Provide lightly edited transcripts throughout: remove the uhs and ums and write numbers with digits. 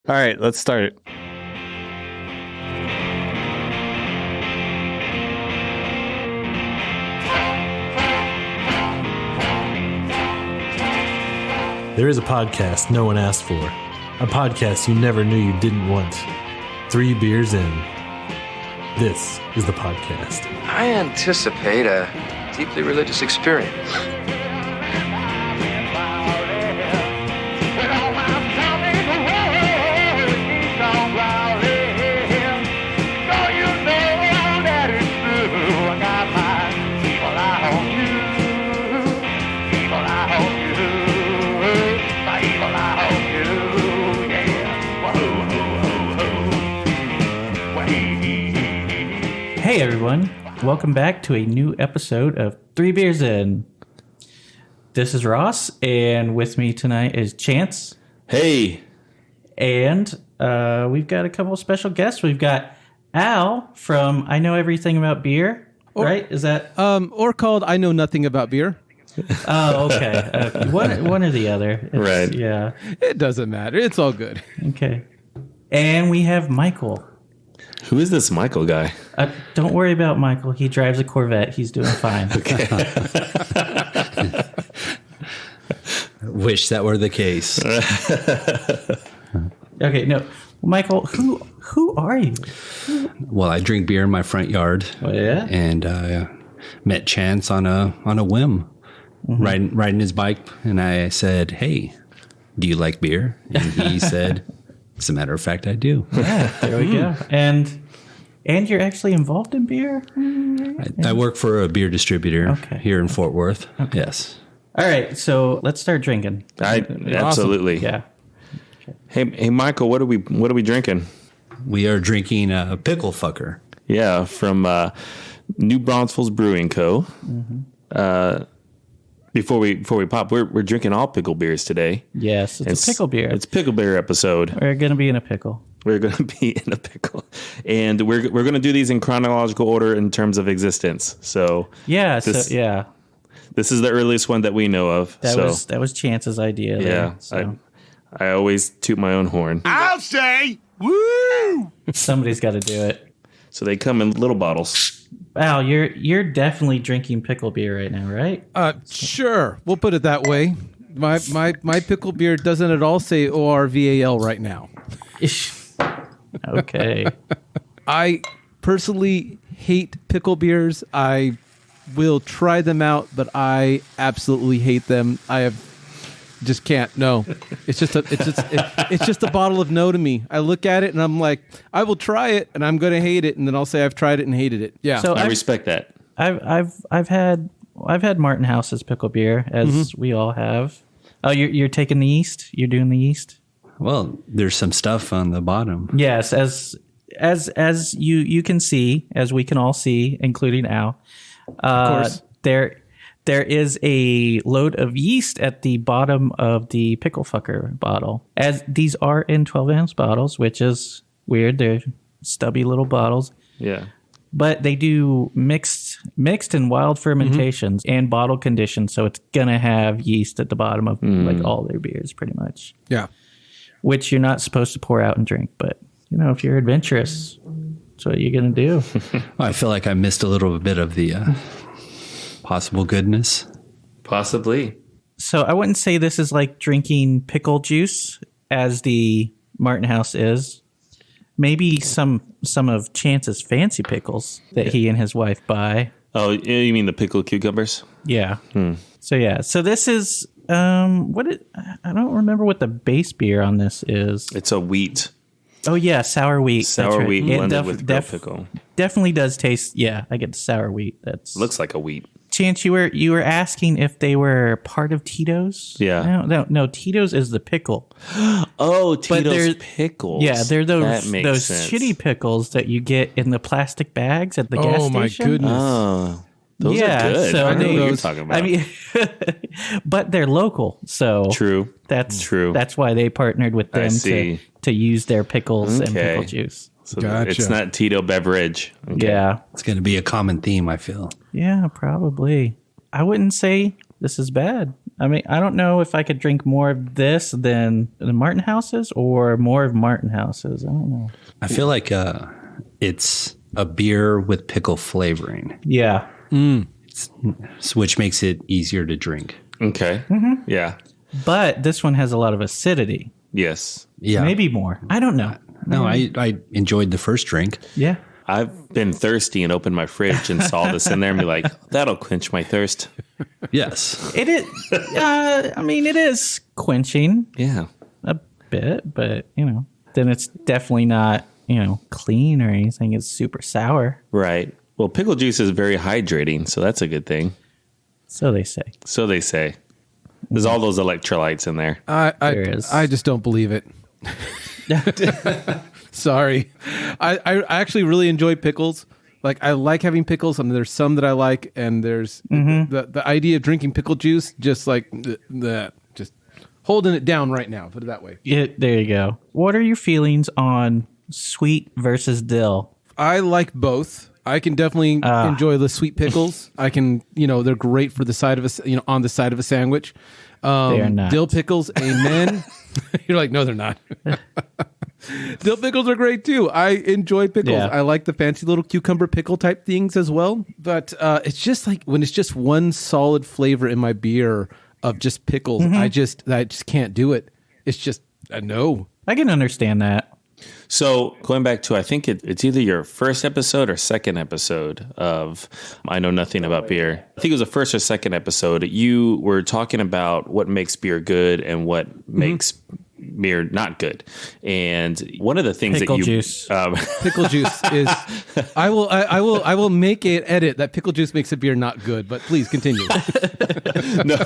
All right, let's start it. There is a podcast no one asked for. A podcast you never knew you didn't want. 3 beers in. This is the podcast. I anticipate a deeply religious experience. Hey everyone, welcome back to a new episode of 3 Beers In. This is Ross, and with me tonight is Chance. Hey. And we've got a couple of special guests. We've got Al from I Know Everything About Beer, right? Is that... or called I Know Nothing About Beer. Oh, okay. One or the other. Right. Yeah. It doesn't matter. It's all good. Okay. And we have Michael. Who is this Michael guy? Don't worry about Michael. He drives a Corvette. He's doing fine. Okay. Wish that were the case. Okay, no. Michael, who are you? Well, I drink beer in my front yard. Oh, yeah? And met Chance on a whim, riding his bike, and I said, "Hey, do you like beer?" And he said, "As a matter of fact, I do." Yeah, there we go. And you're actually involved in beer? I work for a beer distributor here in Okay. Fort Worth. Okay. Yes. All right, so let's start drinking. Absolutely. Yeah. Hey, Michael, what are we drinking? We are drinking a Pkl Fkr. Yeah, from New Braunfels Brewing Co. Before we pop, we're drinking all pickle beers today. Yes, it's a pickle beer. It's pickle beer episode. We're going to be in a pickle. We're going to be in a pickle, and we're going to do these in chronological order in terms of existence. So Yeah, this this is the earliest one that we know of. that was Chance's idea. Yeah, so. I always toot my own horn. I'll say, woo! Somebody's got to do it. So they come in little bottles. Al, you're definitely drinking pickle beer right now, right? Sure. We'll put it that way. My pickle beer doesn't at all say ORVAL right now. Okay. I personally hate pickle beers. I will try them out, but I absolutely hate them. Just can't. No, it's just a bottle of no to me. I look at it and I'm like, I will try it, and I'm going to hate it, and then I'll say I've tried it and hated it. Yeah, So I respect that. I've had Martin House's pickle beer, as we all have. Oh, you're taking the yeast? You're doing the yeast? Well, there's some stuff on the bottom. Yes, as you can see, as we can all see, including Al. of course. There is a load of yeast at the bottom of the Pkl Fkr bottle. As these are in 12-ounce bottles, which is weird. They're stubby little bottles. Yeah. But they do mixed and wild fermentations and bottle conditions, so it's gonna have yeast at the bottom of like all their beers, pretty much. Yeah. Which you're not supposed to pour out and drink, but if you're adventurous, that's what you're gonna do. I feel like I missed a little bit of the possible goodness. Possibly. So I wouldn't say this is like drinking pickle juice, as the Martin House is. Maybe some of Chance's fancy pickles that he and his wife buy. Oh, you mean the pickled cucumbers? Yeah. So this is I don't remember what the base beer on this is. It's a wheat. Oh yeah, sour wheat. Sour That's right. wheat It blended with real pickle. Definitely does taste. Yeah, I get the sour wheat. Looks like a wheat. Chance, you were asking if they were part of Tito's. Yeah. No. Tito's is the pickle. Oh, But Tito's pickles. Yeah, they're That those makes sense. shitty pickles that you get in the plastic bags at the gas Oh my station. goodness. Oh, those Yeah, are good. so I know what you're those- talking about. I mean, but they're local, so true. That's True. That's why they partnered with I them see. to use their pickles and Okay. pickle juice. So Gotcha. it's not Tito beverage. Okay. Yeah, It's going to be a common theme, I feel. yeah, probably. I wouldn't say this is bad. I mean, I don't know if I could drink more of this than the Martin Houses or more of Martin Houses. I don't know. I feel like it's a beer with pickle flavoring, Yeah. which makes it easier to drink. Okay. Yeah. But this one has a lot of acidity. Yes. Yeah. Maybe more. I don't know. No, I enjoyed the first drink. Yeah. I've been thirsty and opened my fridge and saw this in there and be like, that'll quench my thirst. Yes. It is. I mean, it is quenching Yeah. a bit, but, then it's definitely not, clean or anything. It's super sour. Right. Well, pickle juice is very hydrating, so that's a good thing. So they say. So they say. There's all those electrolytes in there. There is. I just don't believe it. Sorry. I actually really enjoy pickles. Like, I like having pickles, and there's some that I like, and there's the idea of drinking pickle juice, just like just holding it down right now, put it that way. Yeah, there you go. What are your feelings on sweet versus dill? I like both. I can definitely enjoy the sweet pickles. I can, they're great for the side of a, on the side of a sandwich. They are not. Dill pickles, amen. You're like, no, they're not. Dill pickles are great too. I enjoy pickles. Yeah. I like the fancy little cucumber pickle type things as well. But it's just like when it's just one solid flavor in my beer of just pickles, I just can't do it. It's just no. I can understand that. So going back to, I think it's either your first episode or second episode of I Know Nothing About Beer. I think it was the first or second episode. You were talking about what makes beer good and what makes beer not good. And one of the things Pickle that you juice. Pickle juice is. I will make an edit that pickle juice makes a beer not good. But please continue. No,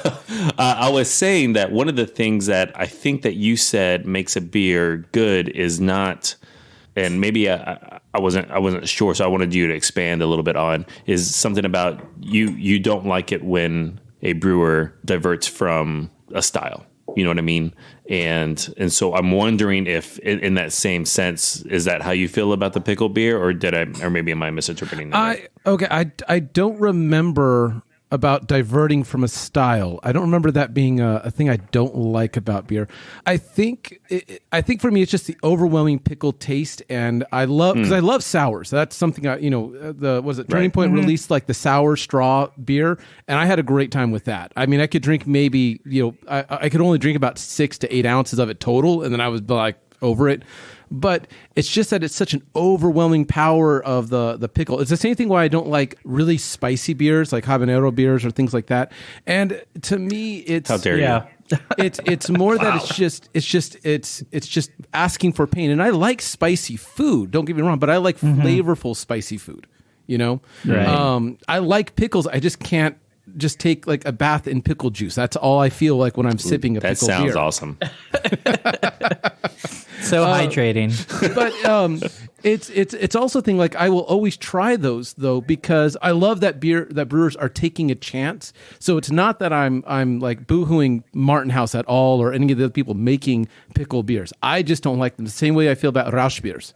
I was saying that one of the things that I think that you said makes a beer good is not, and maybe I wasn't sure, so I wanted you to expand a little bit on, is something about you don't like it when a brewer diverts from a style. You know what I mean? And so I'm wondering if in that same sense, is that how you feel about the pickle beer, or maybe am I misinterpreting that? I don't remember about diverting from a style. I don't remember that being a thing I don't like about beer. I think for me it's just the overwhelming pickle taste, and I love sours. That's something Turning Point released like the sour straw beer, and I had a great time with that. I mean, I could drink maybe I could only drink about 6 to 8 ounces of it total, and then I was like over it. But it's just that it's such an overwhelming power of the pickle. It's the same thing why I don't like really spicy beers like habanero beers or things like that. And to me, it's How dare you? It's more that it's just asking for pain. And I like spicy food. Don't get me wrong, but I like flavorful spicy food. Right. I like pickles. I just can't just take like a bath in pickle juice. That's all I feel like when I'm sipping a pickle beer. That sounds awesome. So hydrating. But it's also a thing like I will always try those though, because I love that brewers are taking a chance. So it's not that I'm like boohooing Martin House at all or any of the people making pickle beers. I just don't like them the same way I feel about Rausch beers,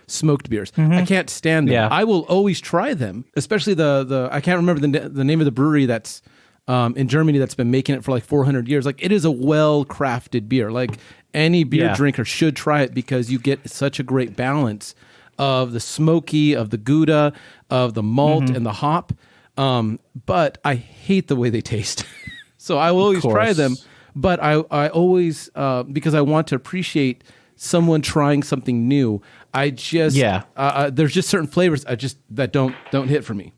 smoked beers. I can't stand them. Yeah. I will always try them, especially the I can't remember the name of the brewery that's in Germany that's been making it for like 400 years. Like, it is a well-crafted beer. Like, any beer drinker should try it because you get such a great balance of the smoky, of the Gouda, of the malt and the hop. But I hate the way they taste. So I will always try them. But I always, because I want to appreciate someone trying something new, I just, there's just certain flavors that don't hit for me.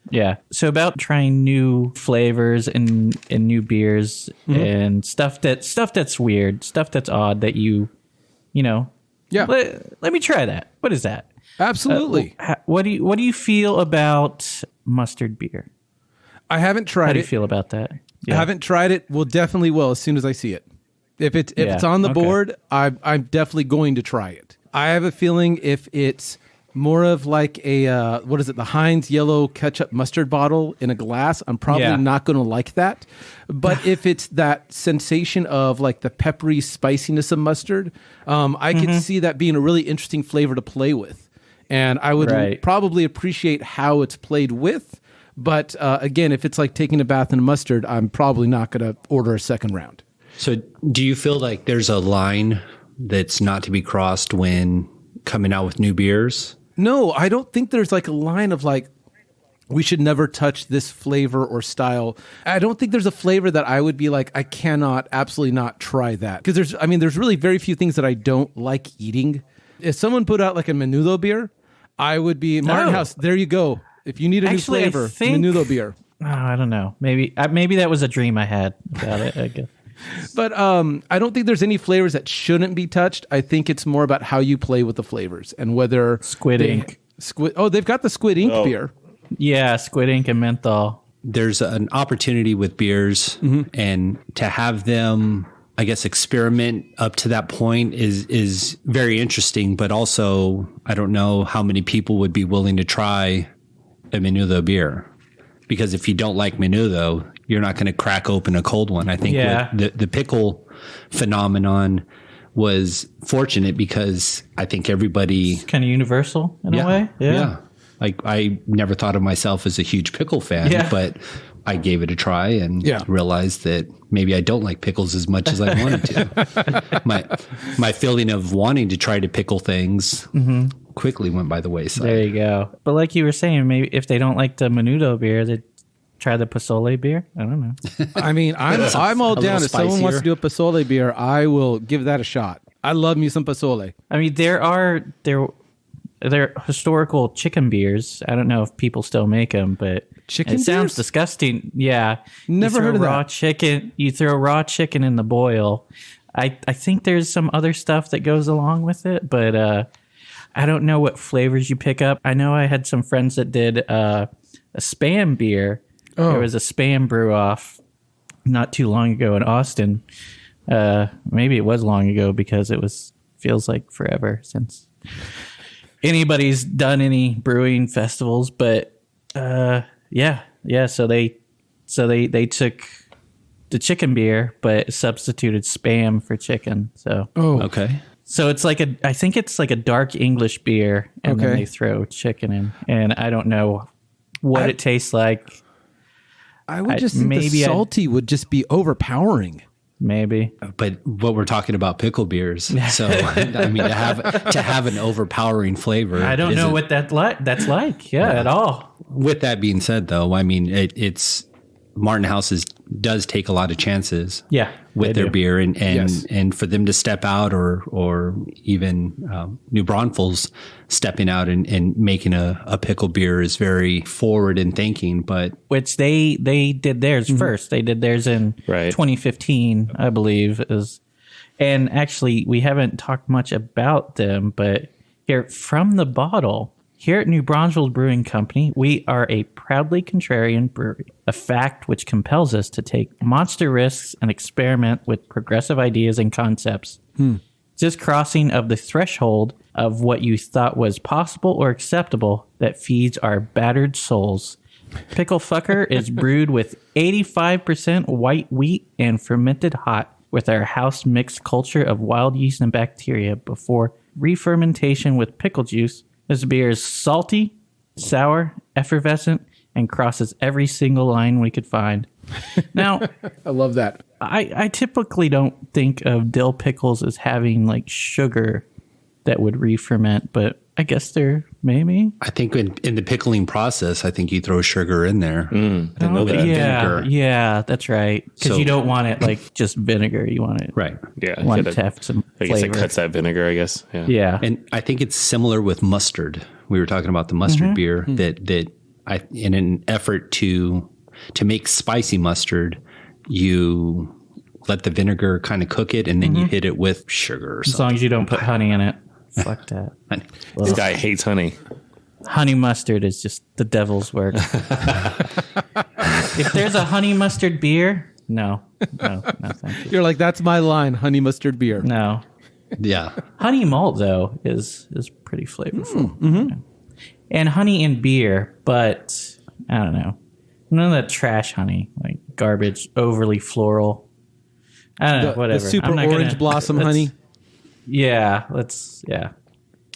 Yeah. So about trying new flavors and new beers and stuff that's weird, stuff that's odd that let me try that. What is that? Absolutely. What do you feel about mustard beer? I haven't tried it. How do you feel about that? I haven't tried it. Well, definitely will as soon as I see it. If it's on the board, I'm definitely going to try it. I have a feeling if it's more of like a, the Heinz yellow ketchup mustard bottle in a glass, I'm probably not going to like that. But if it's that sensation of like the peppery spiciness of mustard, I could see that being a really interesting flavor to play with. And I would probably appreciate how it's played with, But again, if it's like taking a bath in mustard, I'm probably not going to order a second round. So do you feel like there's a line that's not to be crossed when coming out with new beers? No, I don't think there's like a line of like, we should never touch this flavor or style. I don't think there's a flavor that I would be like, I cannot absolutely not try that. Because there's really very few things that I don't like eating. If someone put out like a menudo beer, I would be Martin House. There you go. If you need a new flavor, menudo beer. Oh, I don't know. Maybe that was a dream I had about it, I guess. But I don't think there's any flavors that shouldn't be touched. I think it's more about how you play with the flavors and whether Squid Ink. They've got the Squid Ink beer. Yeah, Squid Ink and menthol. There's an opportunity with beers, and to have them, I guess, experiment up to that point is very interesting. But also, I don't know how many people would be willing to try a menudo beer, because if you don't like menudo, you're not going to crack open a cold one. I think with the pickle phenomenon was fortunate because I think everybody... It's kind of universal in a way. Yeah. Like, I never thought of myself as a huge pickle fan, but I gave it a try and realized that maybe I don't like pickles as much as I wanted to. My feeling of wanting to try to pickle things quickly went by the wayside. There you go. But like you were saying, maybe if they don't like the menudo beer, they'd try the pozole beer. I don't know. I'm all down. If someone wants to do a pozole beer, I will give that a shot. I love me some pozole. I mean, there are historical chicken beers. I don't know if people still make them, but chicken sounds beers? Disgusting. Yeah, never heard of raw that. Chicken. You throw raw chicken in the boil. I think there's some other stuff that goes along with it, but I don't know what flavors you pick up. I know I had some friends that did a Spam beer. There was a Spam brew off not too long ago in Austin. Maybe it was long ago because feels like forever since anybody's done any brewing festivals. But so they took the chicken beer but substituted Spam for chicken. So okay. So it's like I think it's like a dark English beer, and then they throw chicken in, and I don't know what it tastes like. I would just think the salty would just be overpowering. Maybe. But what we're talking about, pickle beers. So I mean, to have an overpowering flavor. I don't know what that's like. At all. With that being said, though, I mean, it's Martin House does take a lot of chances. With their beer, and for them to step out, or even New Braunfels stepping out and making a pickle beer is very forward in thinking. But which they did theirs first. They did theirs in 2015, I believe. And actually, we haven't talked much about them, but here from the bottle. Here at New Braunfels Brewing Company, we are a proudly contrarian brewery, a fact which compels us to take monster risks and experiment with progressive ideas and concepts. This crossing of the threshold of what you thought was possible or acceptable that feeds our battered souls. Pkl Fkr is brewed with 85% white wheat and fermented hot with our house mixed culture of wild yeast and bacteria before re-fermentation with pickle juice. This beer is salty, sour, effervescent, and crosses every single line we could find. Now, I love that. I typically don't think of dill pickles as having like sugar that would re-ferment, but I guess there maybe. I think in the pickling process, I think you throw sugar in there. I didn't know that. Vinegar. Yeah, that's right. Because you don't want it like just vinegar. You want it Yeah, want it to have some I guess flavor. it cuts that vinegar. I guess. Yeah. And I think it's similar with mustard. We were talking about the mustard beer that I, in an effort to make spicy mustard, you let the vinegar kind of cook it, and then you hit it with sugar or something. As long as you don't put honey in it. Fuck that. This guy hates honey. Honey mustard is just the devil's work. If there's a honey mustard beer, no, thank you. You're like, that's my line, honey mustard beer. No. Yeah. Honey malt, though, is pretty flavorful. And honey in beer, but I don't know. None of that trash honey, like garbage, overly floral. I don't know, whatever. The super orange blossom honey. Yeah,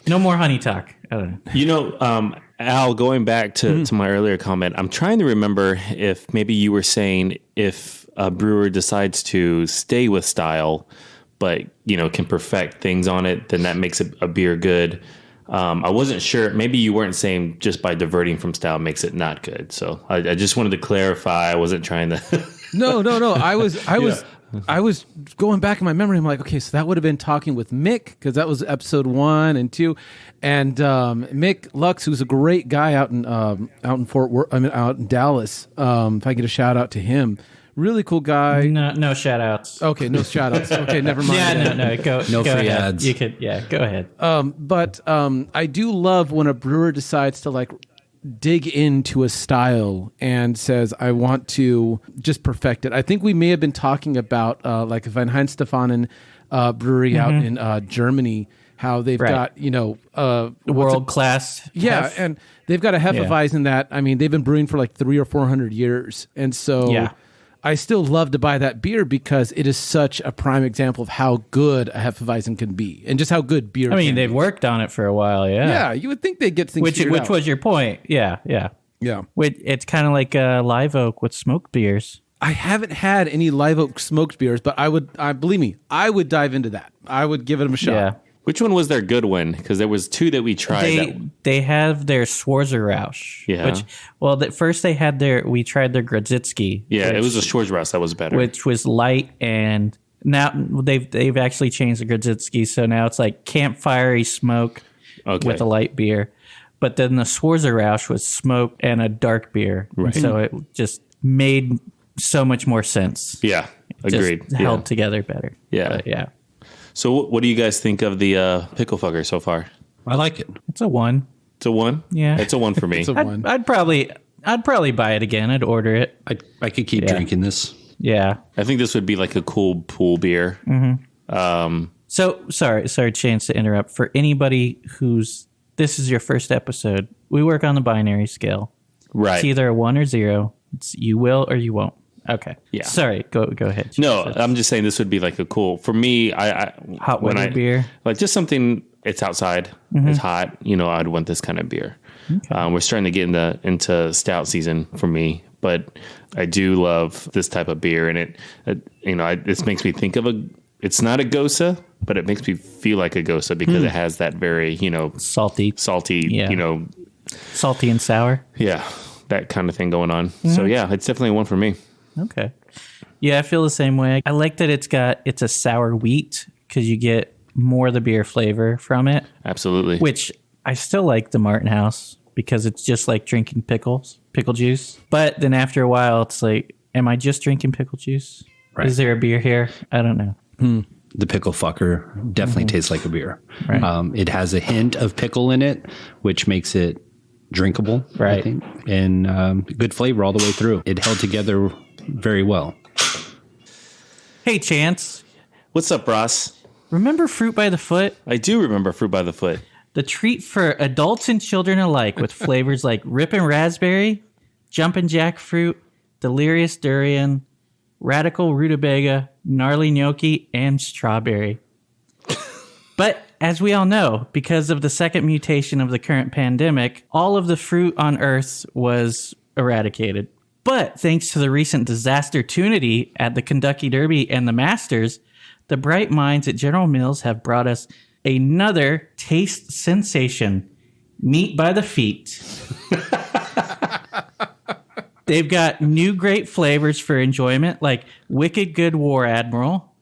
no more honey talk. I don't know. You know, Al, going back to my earlier comment, I'm trying to remember if maybe you were saying if a brewer decides to stay with style, but can perfect things on it, then that makes a beer good. I wasn't sure. Maybe you weren't saying just by diverting from style makes it not good. So I just wanted to clarify. I wasn't trying to. No. I was going back in my memory. I'm like, okay, so that would have been talking with Mick, because that was episode 1 and 2, and Mick Lux, who's a great guy out in out in Dallas. If I get a shout out to him, really cool guy. No shout outs. Okay, no shout outs. Okay, never mind. No. No go free ahead. ads. You could, go ahead. But I do love when a brewer decides to like dig into a style and says, I want to just perfect it. I think we may have been talking about like Van Heinstefanen brewery out in Germany, how they've got, world class. Yeah. Hef. And they've got a Hefeweizen that, I mean, they've been brewing for like 300 or 400 years. And so I still love to buy that beer because it is such a prime example of how good a Hefeweizen can be and just how good beer can they've be. worked on it for a while, Yeah, you would think they'd get things figured Which out. was your point. Yeah. Yeah. It's kind of like live oak with smoked beers. I haven't had any live oak smoked beers, but believe me, I would dive into that. I would give it a shot. Yeah. Which one was their good one? Because there was 2 that we tried. They have their Schwarzerausch. Yeah. First we tried their Grodzicki. Yeah, it was a Schwarzerausch that was better. Which was light, and now they've actually changed the Grodzicki, so now it's like campfirey smoke with a light beer. But then the Schwarzerausch was smoke and a dark beer. Right. So it just made so much more sense. Yeah, agreed. Just held together better. Yeah. But yeah. So what do you guys think of the Pkl Fkr so far? I like it. It's a 1. It's a 1? Yeah. It's a 1 for me. It's a 1. I'd probably buy it again. I'd order it. I could keep drinking this. Yeah. I think this would be like a cool pool beer. So sorry, chance to interrupt. For anybody this is your first episode, we work on the binary scale. Right. It's either a 1 or 0. It's you will or you won't. Okay. Yeah. Sorry. Go ahead. No, I'm just saying this would be like a cool, for me, Hot weather beer. Like just something, it's outside, it's hot, I'd want this kind of beer. Okay. We're starting to get into stout season for me, but I do love this type of beer, and this makes me think of it's not a Gosa, but it makes me feel like a Gosa because it has that very, salty, salty and sour. Yeah, that kind of thing going on. So yeah, it's definitely one for me. Okay. Yeah, I feel the same way. I like that it's a sour wheat because you get more of the beer flavor from it. Absolutely. Which I still like the Martin House because it's just like drinking pickle juice. But then after a while, it's like, am I just drinking pickle juice? Right. Is there a beer here? I don't know. The Pkl Fkr definitely tastes like a beer. Right. It has a hint of pickle in it, which makes it drinkable, right? I think, and good flavor all the way through. It held together very well. Hey, Chance. What's up, Ross? Remember Fruit by the Foot? I do remember Fruit by the Foot. The treat for adults and children alike with flavors like Rippin' Raspberry, Jumpin' Jackfruit, Delirious Durian, Radical Rutabaga, Gnarly Gnocchi, and Strawberry. But as we all know, because of the second mutation of the current pandemic, all of the fruit on Earth was eradicated. But thanks to the recent disaster tunity at the Kentucky Derby and the Masters, the bright minds at General Mills have brought us another taste sensation, meat by the feet. They've got new great flavors for enjoyment like Wicked Good War Admiral,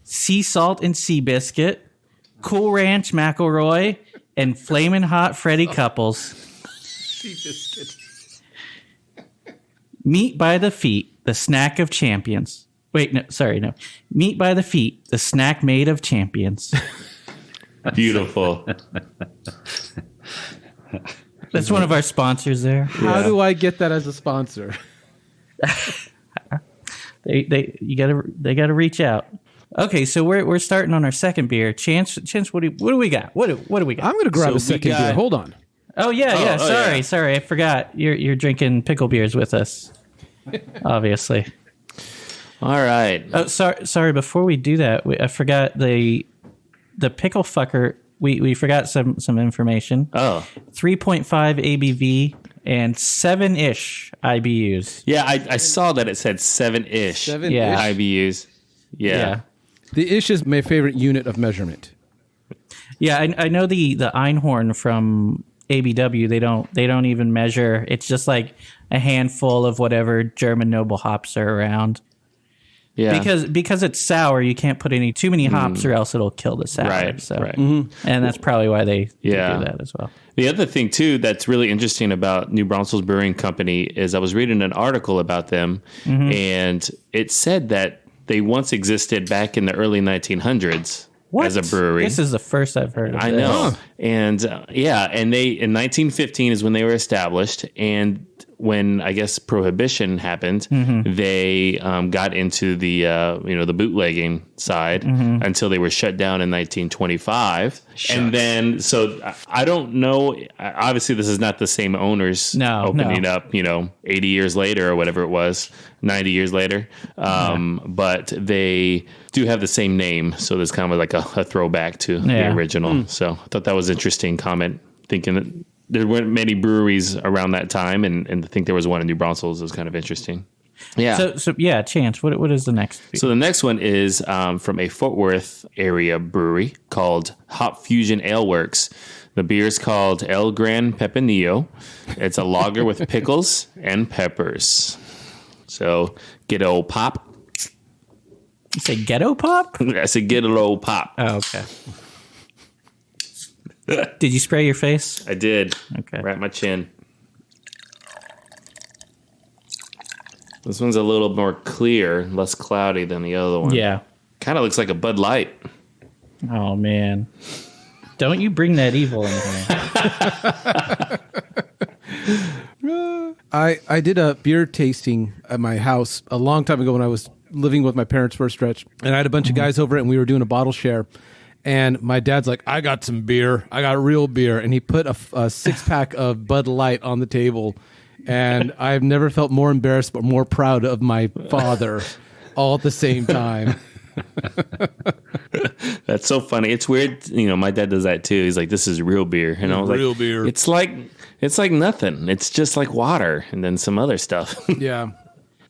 Sea Salt and Sea Biscuit, Cool Ranch McElroy, and Flamin' Hot Freddy Couples. Sea Biscuit. Meat by the Feet, the snack of champions. Wait, no. Meat by the Feet, the snack made of champions. Beautiful. That's one of our sponsors there. How do I get that as a sponsor? They gotta reach out. Okay, so we're starting on our second beer. Chance, what do we got? What do we got? I'm going to grab a second beer. Hold on. Oh yeah. Sorry, I forgot. You're drinking Pickle Beers with us, obviously. All right. Oh, sorry. Before we do that, I forgot the Pkl Fkr we forgot some information. Oh. 3.5 ABV and 7-ish IBUs. Yeah, I saw that it said 7-ish. 7-ish? Yeah. IBUs. Yeah. The ish is my favorite unit of measurement. Yeah, I know the Einhorn from ABW. They don't even measure. It's just like a handful of whatever German noble hops are around. Yeah. Because it's sour, you can't put too many hops or else it'll kill the sour. Right, So, right. and that's probably why they do that as well. The other thing, too, that's really interesting about New Braunfels Brewing Company is I was reading an article about them, and it said that they once existed back in the early 1900s as a brewery. This is the first I've heard of I this. know. And and they in 1915 is when they were established, and when I guess prohibition happened, they got into the the bootlegging side until they were shut down in 1925. And then so I don't know. Obviously, this is not the same owners opening up. 80 years later or whatever it was, 90 years later. But they do have the same name, so there's kind of like a throwback to the original. So I thought that was an interesting comment, thinking that there weren't many breweries around that time, and to think there was one in New Braunfels is kind of interesting. Yeah. So Chance, what is the next? So the next one is from a Fort Worth area brewery called Hopfusion Ale Works. The beer is called El Gran Pepino. It's a lager with pickles and peppers. So get a old pop. You say ghetto pop? I said get a old pop. Oh, okay. Did you spray your face? I did. Okay. Right my chin. This one's a little more clear, less cloudy than the other one. Yeah. Kind of looks like a Bud Light. Oh, man. Don't you bring that evil in here. I did a beer tasting at my house a long time ago when I was living with my parents for a stretch. And I had a bunch of guys over and we were doing a bottle share. And my dad's like, I got some beer. I got real beer. And he put a 6-pack of Bud Light on the table. And I've never felt more embarrassed but more proud of my father all at the same time. That's so funny. It's weird. My dad does that too. He's like, this is real beer. And I was real like, beer. It's like nothing. It's just like water and then some other stuff. Yeah.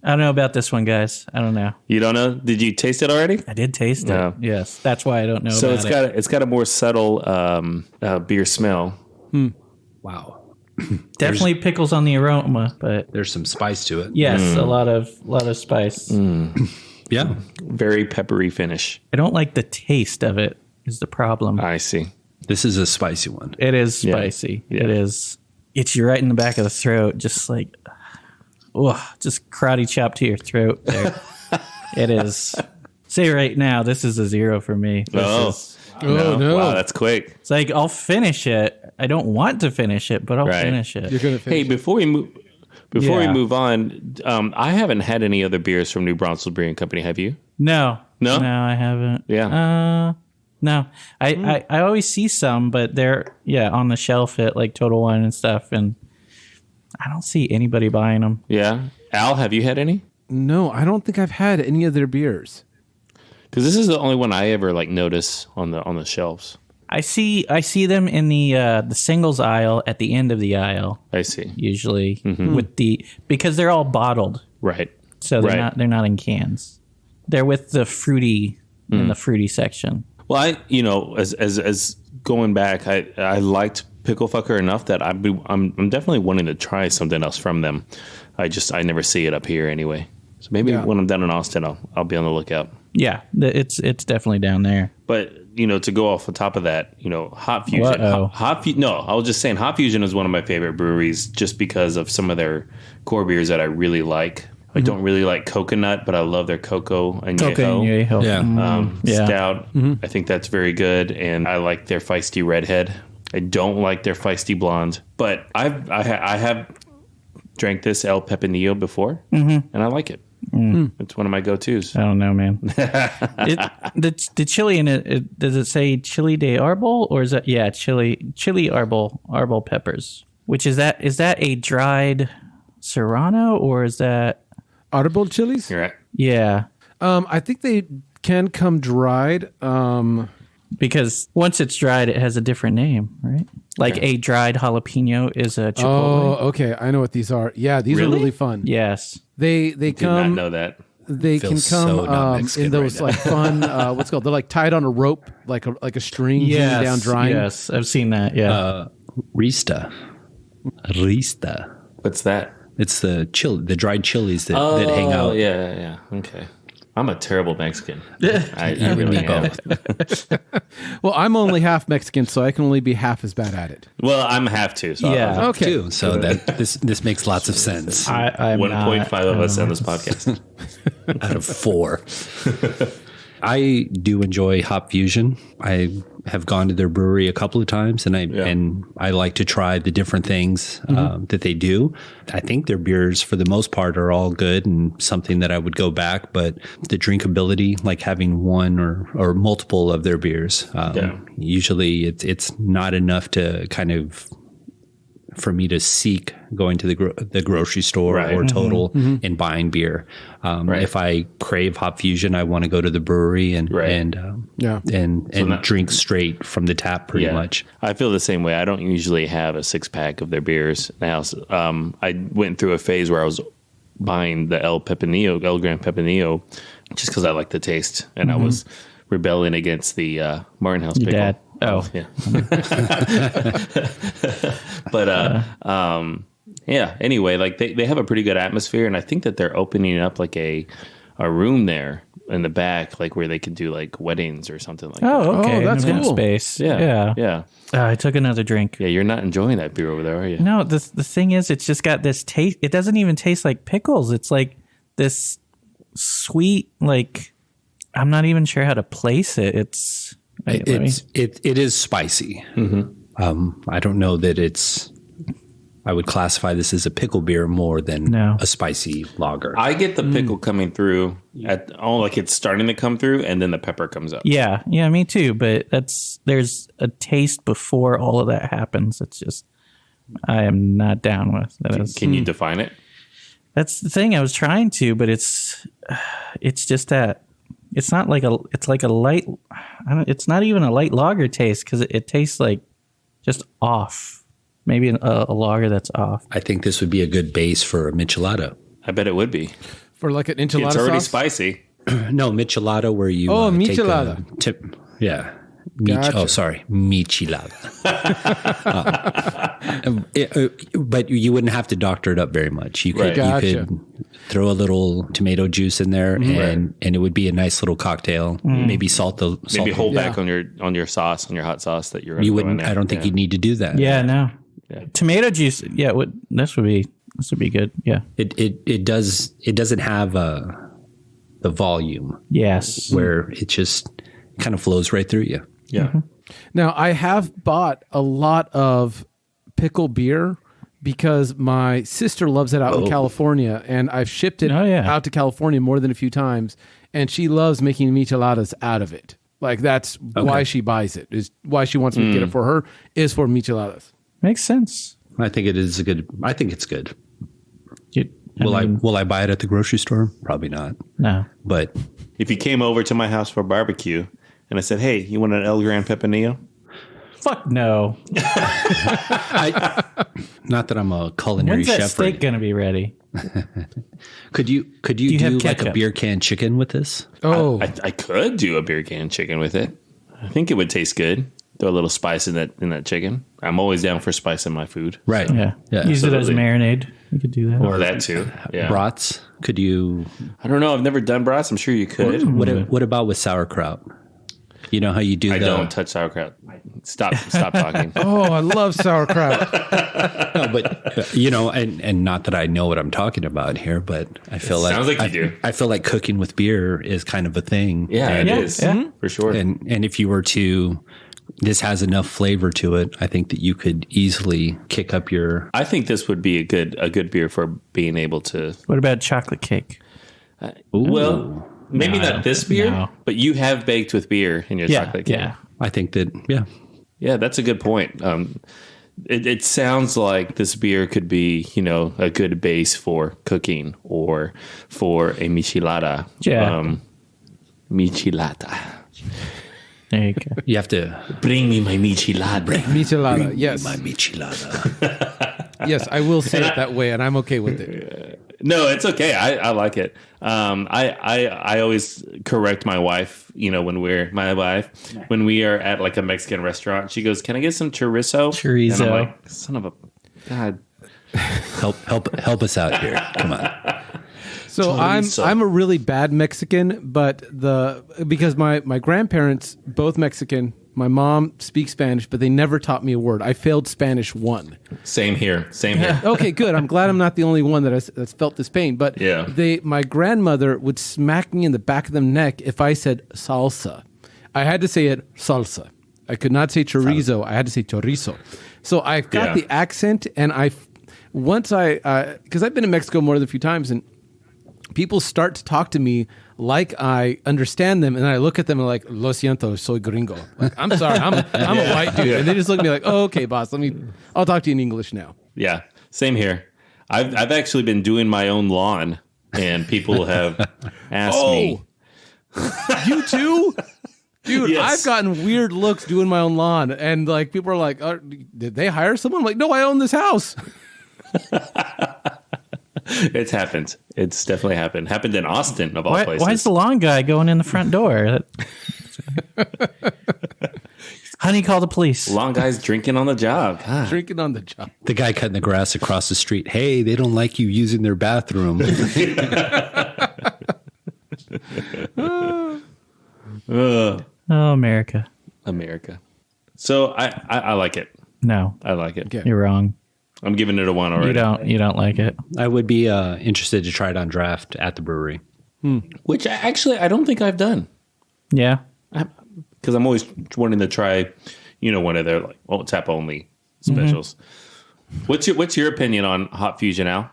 I don't know about this one, guys. I don't know. You don't know? Did you taste it already? I did taste No. it. Yes. That's why I don't know So about it. it's got a more subtle beer smell. Wow. Definitely pickles on the aroma, but There's some spice to it. yes, a lot of spice. Yeah. Very peppery finish. I don't like the taste of it is the problem. I see. This is a spicy one. It is spicy. Yeah. It is. It's you right in the back of the throat, just like, just karate chop to your throat there. It is. Say right now, this is a 0 for me. This is, no. Wow, that's quick. it's like, I'll finish it. I don't want to finish it, but I'll Right. finish it. You're going to Hey, finish. before we Yeah. move on, I haven't had any other beers from New Braunfels Brewing Company. Have you? No. No? No, I haven't. Yeah. No. I always see some, but they're, on the shelf at like Total Wine and stuff, and I don't see anybody buying them. Yeah. Al, have you had any? No, I don't think I've had any of their beers. Because this is the only one I ever notice on the shelves. I see them in the singles aisle at the end of the aisle, I see. usually with because they're all bottled, Right. so they're not in cans. They're with the fruity in the fruity section. Well, as going back, I liked Pkl Fkr enough that I'm definitely wanting to try something else from them. I never see it up here anyway. So maybe when I'm down in Austin, I'll be on the lookout. Yeah, it's definitely down there. But to go off the top of that, Hopfusion. Uh-oh. No, I was just saying Hopfusion is one of my favorite breweries just because of some of their core beers that I really like. I don't really like coconut, but I love their cocoa añejo. Yeah. Stout. I think that's very good, and I like their feisty redhead. I don't like their feisty blonde, but I have drank this El Pepinillo before, and I like it. It's one of my go-tos. I don't know, man. The chili in it, does it say chili de arbol, or is that chili arbol peppers? Which is that a dried serrano, or is that Arbol chilies? You're right. yeah? I think they can come dried. because once it's dried, it has a different name, right? Like a dried jalapeno is a Chipotle. Oh, okay. I know what these are. Yeah, these are really fun. Yes. They Did come. not know that. They Feel can so come not Mexican in those right like fun. What's it called? They're like tied on a rope, like a string hanging down drying. Yes, I've seen that. Yeah. Rista. What's that? It's the dried chilies that hang out. Yeah. Okay. I'm a terrible Mexican. I really am. Well, I'm only half Mexican, so I can only be half as bad at it. Well, I'm half too. So Yeah. Okay. Too. So that this makes lots of sense. I'm 1.5 of us on this podcast. Out of 4. I do enjoy Hopfusion. I have gone to their brewery a couple of times, and I like to try the different things that they do. I think their beers, for the most part, are all good and something that I would go back. But the drinkability, like having one or multiple of their beers, usually it's not enough to kind of for me to seek going to the grocery store or Total and buying beer. If I crave Hopfusion, I want to go to the brewery and drink straight from the tap pretty much. I feel the same way. I don't usually have a 6-pack of their beers. Now, I went through a phase where I was buying the El Gran Pepino, just because I like the taste, and I was rebelling against the Martin House Pickle. Dad. Oh, yeah. But anyway, like they have a pretty good atmosphere, and I think that they're opening up like a room there in the back, like where they could do like weddings or something like that. Oh, okay. that's Event cool. Space. Yeah. I took another drink. Yeah, you're not enjoying that beer over there, are you? No, the thing is, it's just got this taste. It doesn't even taste like pickles. It's like this sweet, like, I'm not even sure how to place it. It is spicy. I don't know that I would classify this as a pickle beer more than a spicy lager. I get the pickle coming through like it's starting to come through, and then the pepper comes up. Yeah, me too. But there's a taste before all of that happens. It's just I am not down with that. Can you define it? That's the thing. I was trying to, but it's just that it's not like it's like a light. It's not even a light lager taste because it tastes like just off. Maybe a lager that's off. I think this would be a good base for a michelada. I bet it would be. For like an enchilada It's already sauce? Spicy. No, michelada where you michelada. Michelada. But you wouldn't have to doctor it up very much. You could you could throw a little tomato juice in there, and it would be a nice little cocktail. Maybe Maybe hold back on your sauce, on your hot sauce that you're. You wouldn't. I don't think you'd need to do that. Yeah, no. Yeah. Tomato juice. Yeah, this would be good. Yeah. It doesn't have the volume. Yes. Where it just kind of flows right through you. Yeah. Now, I have bought a lot of pickle beer because my sister loves it out in California, and I've shipped it out to California more than a few times, and she loves making micheladas out of it. Like, that's why she buys it, is why she wants me to get it for her, is for micheladas. Makes sense. I think it's good. Will I buy it at the grocery store? Probably not. No. But if you came over to my house for a barbecue and I said, "Hey, you want an El Gran Pepino?" Fuck no. Not that I'm a culinary When's that chef. steak going to be ready? Could you do have like ketchup? a beer can chicken with this? Oh, I could do a beer can chicken with it. I think it would taste good. Throw a little spice in that chicken. I'm always down for spice in my food. Right. Yeah. Yeah. Use it as absolutely. marinade. You could do that. Or that too. Yeah. Brats? Could you? I don't know. I've never done brats. I'm sure you could. What about with sauerkraut? You know how you do I don't touch sauerkraut. Stop talking. oh, I love sauerkraut. No, but and not that I know what I'm talking about here, but I feel sounds like you do. I feel like cooking with beer is kind of a thing. Yeah, and it is for sure. And if you were to, this has enough flavor to it, I think that you could easily kick up your. I think this would be a good beer for being able to. What about chocolate cake? Well, maybe not this beer, but you have baked with beer in your chocolate cake. Yeah. I think that Yeah, that's a good point. It sounds like this beer could be, a good base for cooking or for a michelada. Yeah. Michelada. There you go. You have to Bring me my michelada. Michelada, yes. my michelada. Yes, I will say it that way, and I'm okay with it. No, it's okay. I like it. I always correct my wife. When we are at like a Mexican restaurant, she goes, "Can I get some chorizo?" Chorizo. And I'm like, son of a god. Help us out here. Come on. So Chorizo. I'm a really bad Mexican, but because my grandparents both Mexican, my mom speaks Spanish, but they never taught me a word. I failed Spanish 1. Same here. Okay, good. I'm glad I'm not the only one that's felt this pain. But Yeah. my grandmother would smack me in the back of the neck if I said salsa. I had to say it salsa. I could not say chorizo. I had to say chorizo. So I got Yeah. the accent, and because I've been in Mexico more than a few times, and people start to talk to me like I understand them, and I look at them and like, lo siento, soy gringo. Like, I'm sorry, I'm a white dude, and they just look at me like, oh, okay, boss, I'll talk to you in English now. Yeah, same here. I've actually been doing my own lawn, and people have asked me. You too? Dude, Yes. I've gotten weird looks doing my own lawn, and like people are like, did they hire someone? I'm like, no, I own this house. It's happened. It's definitely happened. Happened in Austin, of all places. Why is the lawn guy going in the front door? Honey, call the police. Long guys drinking on the job? God. Drinking on the job. The guy cutting the grass across the street. Hey, they don't like you using their bathroom. Oh, America. America. So I like it. No, I like it. Okay. you're wrong. I'm giving it a 1 already. You don't like it. I would be interested to try it on draft at the brewery. Which I don't think I've done. Yeah. Because I'm always wanting to try, one of their tap only specials. What's your opinion on Hopfusion Ale?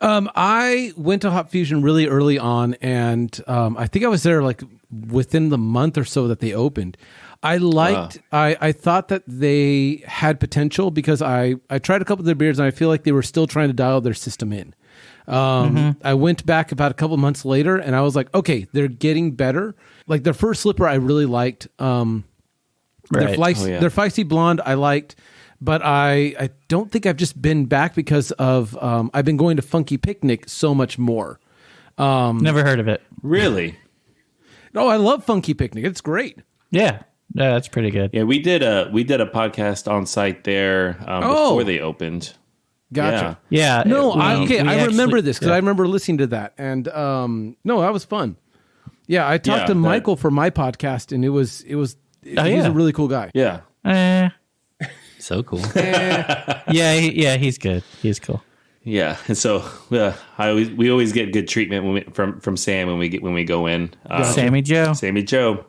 I went to Hopfusion really early on, and I think I was there like within the month or so that they opened. I liked. I thought that they had potential because I tried a couple of their beers, and I feel like they were still trying to dial their system in. I went back about a couple of months later, and I was like, okay, they're getting better. Like their first slipper, I really liked. Their feisty blonde, I liked. But I don't think I've just been back because of I've been going to Funky Picnic so much more. Never heard of it. Really? No, I love Funky Picnic. It's great. Yeah. No, that's pretty good. Yeah, we did a podcast on site there before they opened. Gotcha. Yeah. No, we I remember actually- this because I remember listening to that, and no, that was fun. Yeah, I talked to Michael for my podcast, and he's a really cool guy. Yeah. So cool. He's good. He's cool. Yeah, and so we always get good treatment from Sam when we go in. Sammy Joe.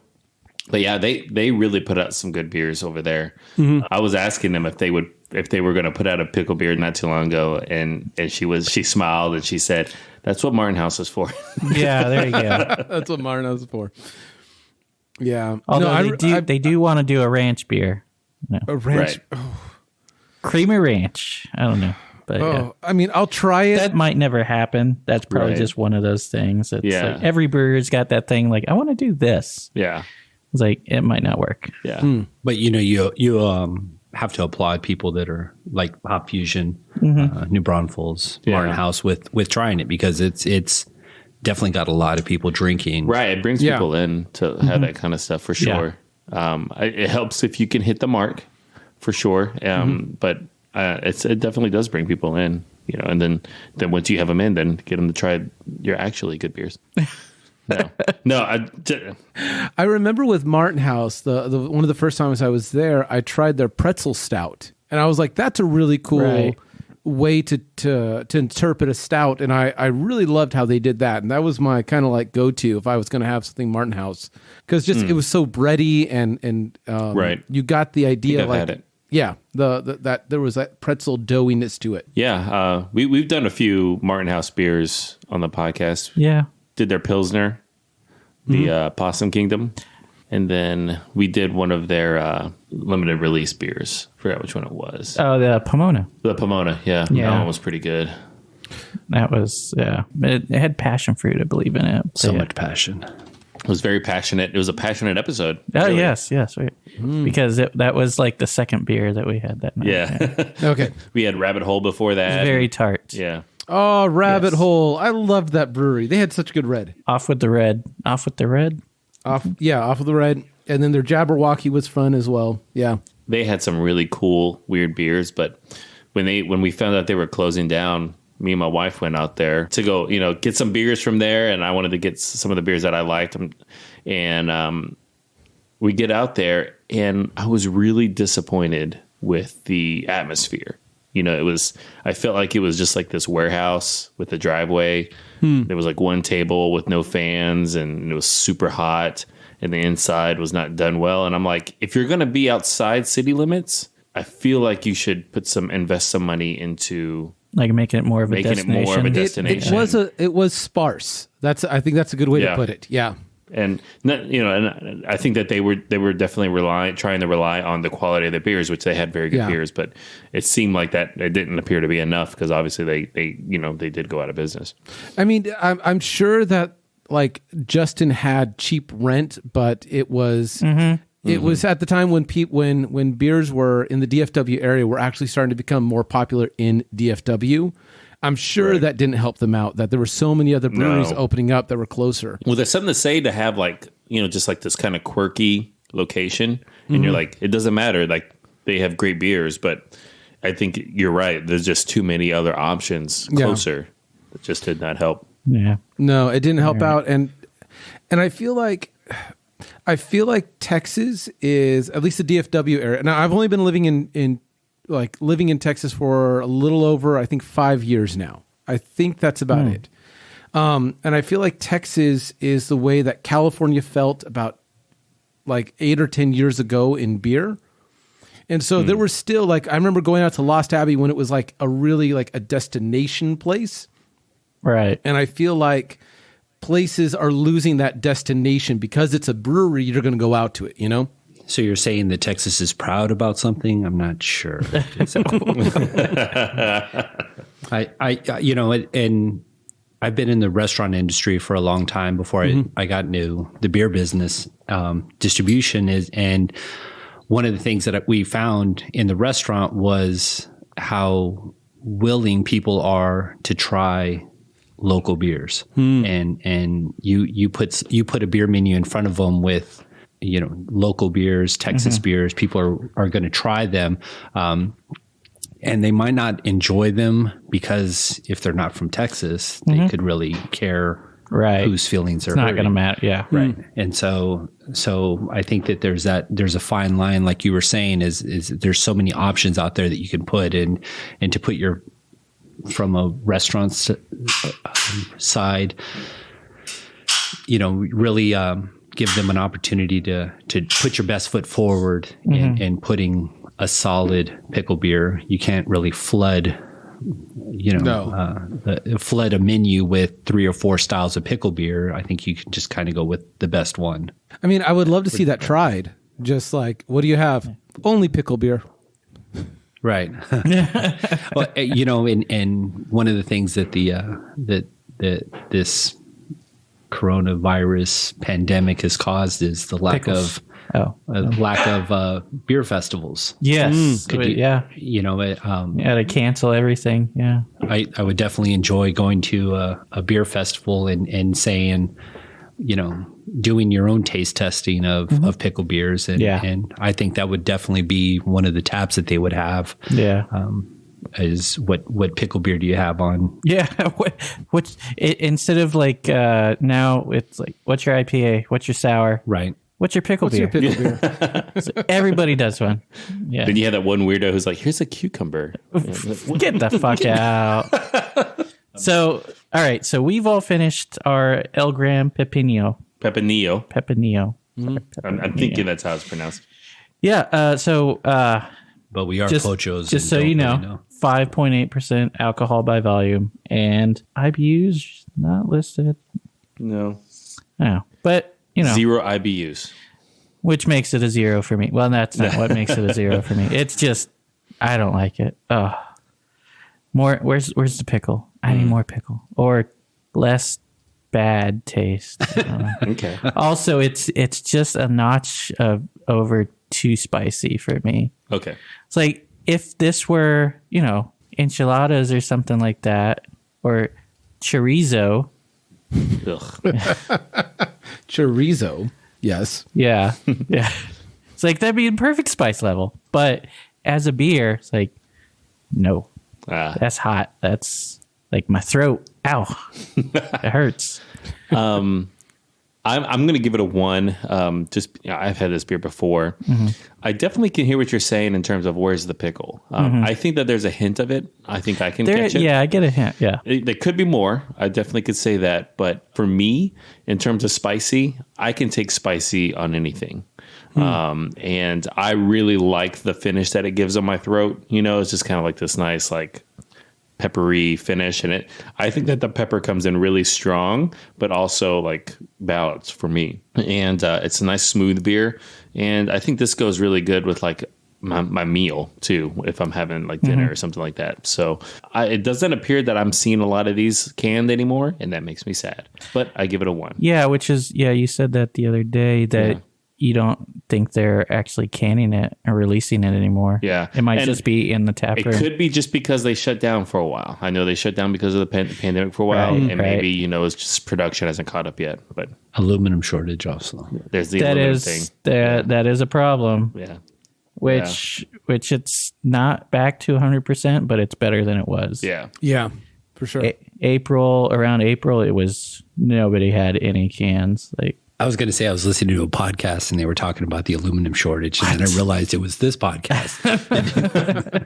But yeah, they really put out some good beers over there. I was asking them if they were going to put out a pickle beer not too long ago, and she smiled and she said, "That's what Martin House is for." Yeah, there you go. That's what Martin House is for. Yeah. Although they do want to do a ranch beer. No. A ranch. Right. Creamy ranch. I don't know. But yeah. I mean, I'll try it. That might never happen. That's probably Right. just one of those things. It's Yeah. like every brewer's got that thing like, I want to do this. Yeah. It's like, it might not work. Yeah. But you have to applaud people that are like Hopfusion, New Braunfels, Martin House with trying it, because it's definitely got a lot of people drinking. Right. It brings people in to have that kind of stuff for sure. It helps if you can hit the mark for sure. But it definitely does bring people in, and then once you have them in, then get them to try your actually good beers. I remember with Martin House, the one of the first times I was there, I tried their pretzel stout, and I was like, "That's a really cool way to interpret a stout." And I really loved how they did that, and that was my kind of like go to if I was going to have something Martin House, because it was so bready and Right. You got the idea, I've like had it. yeah, that there was that pretzel doughiness to it. Yeah. We've done a few Martin House beers on the podcast. Yeah. Did their Pilsner, the Possum Kingdom, and then we did one of their limited release beers. Forgot which one it was. Oh, the Pomona. The Pomona, yeah. That one was pretty good. That was, yeah. It had passion fruit, I believe, in it. So much passion. was very passionate. It was a passionate episode. Oh, really. yes. Because that was like the second beer that we had that night. Yeah. Okay. We had Rabbit Hole before that. Very tart. Yeah. Oh, Rabbit Hole. I loved that brewery. They had such good red. Off with the red. Off with the red. And then their Jabberwocky was fun as well. Yeah. They had some really cool, weird beers, but when we found out they were closing down, me and my wife went out there to go, get some beers from there, and I wanted to get some of the beers that I liked. And we get out there, and I was really disappointed with the atmosphere. I felt like it was just like this warehouse with a driveway. There was like one table with no fans, and it was super hot, and the inside was not done well. And I'm like, if you're going to be outside city limits, I feel like you should invest some money into like making it more of a destination. It was sparse. I think that's a good way to put it. Yeah. And and I think that they were definitely trying to rely on the quality of the beers, which they had very good beers, but it seemed like that it didn't appear to be enough because obviously they did go out of business. I mean, I'm sure that like Justin had cheap rent, but it was it was at the time when beers were in the DFW area were actually starting to become more popular in DFW. I'm sure that didn't help them out, that there were so many other breweries opening up that were closer. Well, there's something to say to have like, just like this kind of quirky location. And you're like, it doesn't matter. Like they have great beers, but I think you're right. There's just too many other options closer that just did not help. Yeah. No, it didn't help out. And I feel like Texas is, at least the DFW area. Now I've only been living in Texas for a little over, I think, 5 years now. I think that's about it. And I feel like Texas is the way that California felt about like 8 or 10 years ago in beer. And so there were still like, I remember going out to Lost Abbey when it was like a really like a destination place. Right. And I feel like places are losing that destination because it's a brewery, you're going to go out to it, So you're saying that Texas is proud about something? I'm not sure. And I've been in the restaurant industry for a long time before I got into the beer business. Distribution and one of the things that we found in the restaurant was how willing people are to try local beers. And you put a beer menu in front of them with local beers, Texas beers. People are going to try them. And they might not enjoy them because if they're not from Texas, they could really care whose feelings are not going to matter. Yeah. Right. And so I think that there's a fine line, like you were saying, is there's so many options out there that you can put in, and to put from a restaurant side, really, give them an opportunity to put your best foot forward in putting a solid pickle beer. You can't really flood, flood a menu with 3 or 4 styles of pickle beer. I think you can just kind of go with the best one. I mean, I would love to see that tried. Just like, what do you have? Only pickle beer. Right. Well, and one of the things that this coronavirus pandemic has caused is the lack of beer festivals. Yes. To cancel everything. Yeah. I would definitely enjoy going to a beer festival and saying, doing your own taste testing of pickle beers. And I think that would definitely be one of the taps that they would have. Yeah. Is what pickle beer do you have on? Yeah. Instead of like, now it's like, what's your IPA? What's your sour? Right. What's your pickle beer? Beer? So everybody does one. Yeah. Then you had that one weirdo who's like, here's a cucumber. Get the fuck out. So, all right. So we've all finished our El Gran Pepino. Pepinillo. I'm thinking that's how it's pronounced. Yeah. But we are pochos. Just so you know, 5.8% alcohol by volume, and IBUs not listed. No. Oh, but 0 IBUs, which makes it a 0 for me. Well, that's not what makes it a 0 for me. It's just I don't like it. More. Where's the pickle? I need more pickle or less bad taste. Okay. Also, it's just a notch over too spicy for me. Okay. It's like if this were, enchiladas or something like that, or chorizo. Ugh. Chorizo. Yes. Yeah. Yeah. It's like that'd be a perfect spice level. But as a beer, it's like, no, that's hot. That's like my throat. Ow. It hurts. I'm going to give it a 1. I've had this beer before. Mm-hmm. I definitely can hear what you're saying in terms of where's the pickle. I think that there's a hint of it. I think I can catch it. Yeah, I get a hint. Yeah. There could be more. I definitely could say that. But for me, in terms of spicy, I can take spicy on anything. And I really like the finish that it gives on my throat. It's just kind of like this nice, like, peppery finish. And I think that the pepper comes in really strong, but also like balanced for me. And it's a nice smooth beer. And I think this goes really good with like my meal too, if I'm having like dinner or something like that. So it doesn't appear that I'm seeing a lot of these canned anymore, and that makes me sad. But I give it a 1. Yeah, which is, you said that the other day that you don't think they're actually canning it or releasing it anymore. Yeah. It might just be in the tap room. It could be just because they shut down for a while. I know they shut down because of the pandemic for a while, and maybe, it's just production hasn't caught up yet. But aluminum shortage also. There's the aluminum thing. That is a problem. Yeah. Which it's not back to 100%, but it's better than it was. Yeah. Yeah, for sure. Around April, it was nobody had any cans. Like, I was going to say I was listening to a podcast and they were talking about the aluminum shortage, and then I realized it was this podcast.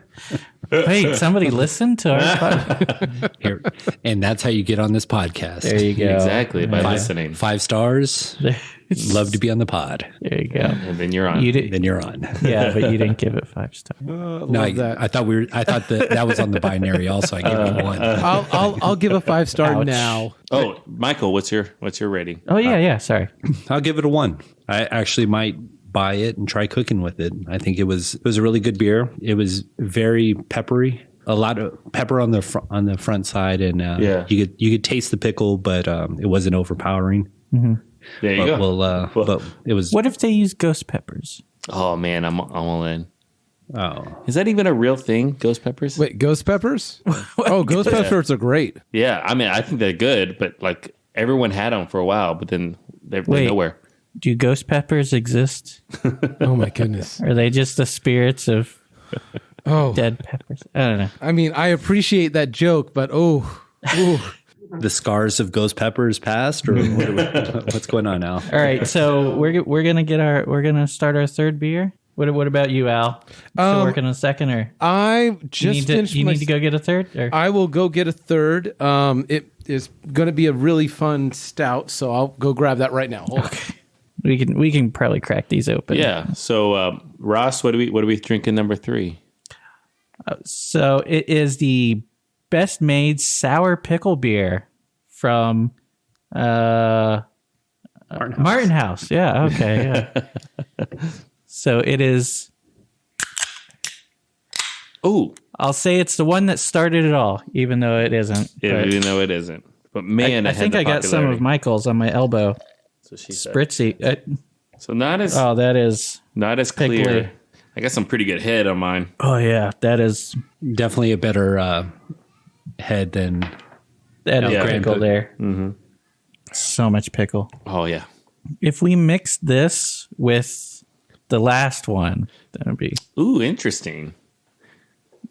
wait, somebody listened to our podcast? Here, and that's how you get on this podcast. There you go. Exactly, by listening. 5 stars. Love to be on the pod. There you go. And then you're on. Then you're on. Yeah, but you didn't give it 5 stars. No, I thought that was on the binary. Also, I gave it 1. I'll give a 5-star Ouch. now. Oh, Michael, what's your rating? Oh yeah, sorry. I'll give it a 1. I actually might buy it and try cooking with it. I think it was a really good beer. It was very peppery. A lot of pepper on the front side, and you could taste the pickle, but it wasn't overpowering. Mm-hmm. There you go. But it was. What if they use ghost peppers? Oh man, I'm all in. Oh, is that even a real thing? Ghost peppers? Wait, ghost peppers? Oh, ghost peppers are great. Yeah, I mean, I think they're good, but like everyone had them for a while, but then they're nowhere. Do ghost peppers exist? Oh my goodness. Are they just the spirits of dead peppers? I don't know. I mean, I appreciate that joke, but ooh. the scars of ghost peppers past, or what's going on now? All right, so we're gonna start our third beer. What about you, Al? Still working on a second, or I just finished. You need to go get a third. Or? I will go get a third. It is going to be a really fun stout, so I'll go grab that right now. Hold on. We can probably crack these open. Yeah. So Ross, what are we drinking? Number 3. So it is the Best Maid Sour Pickle Beer from Martin House. Yeah. Okay. Yeah. So it is. Oh, I'll say it's the one that started it all, even though it isn't. Yeah, even though it isn't. But man, I think I got some of Michael's on my elbow. So she said. Spritzy. So not as. Oh, that is not as clear. pickly. I got some pretty good head on mine. Oh yeah, that is definitely a better head than pickle there. Mm-hmm. So much pickle. Oh yeah. If we mix this with the last one, that would be. Ooh, interesting.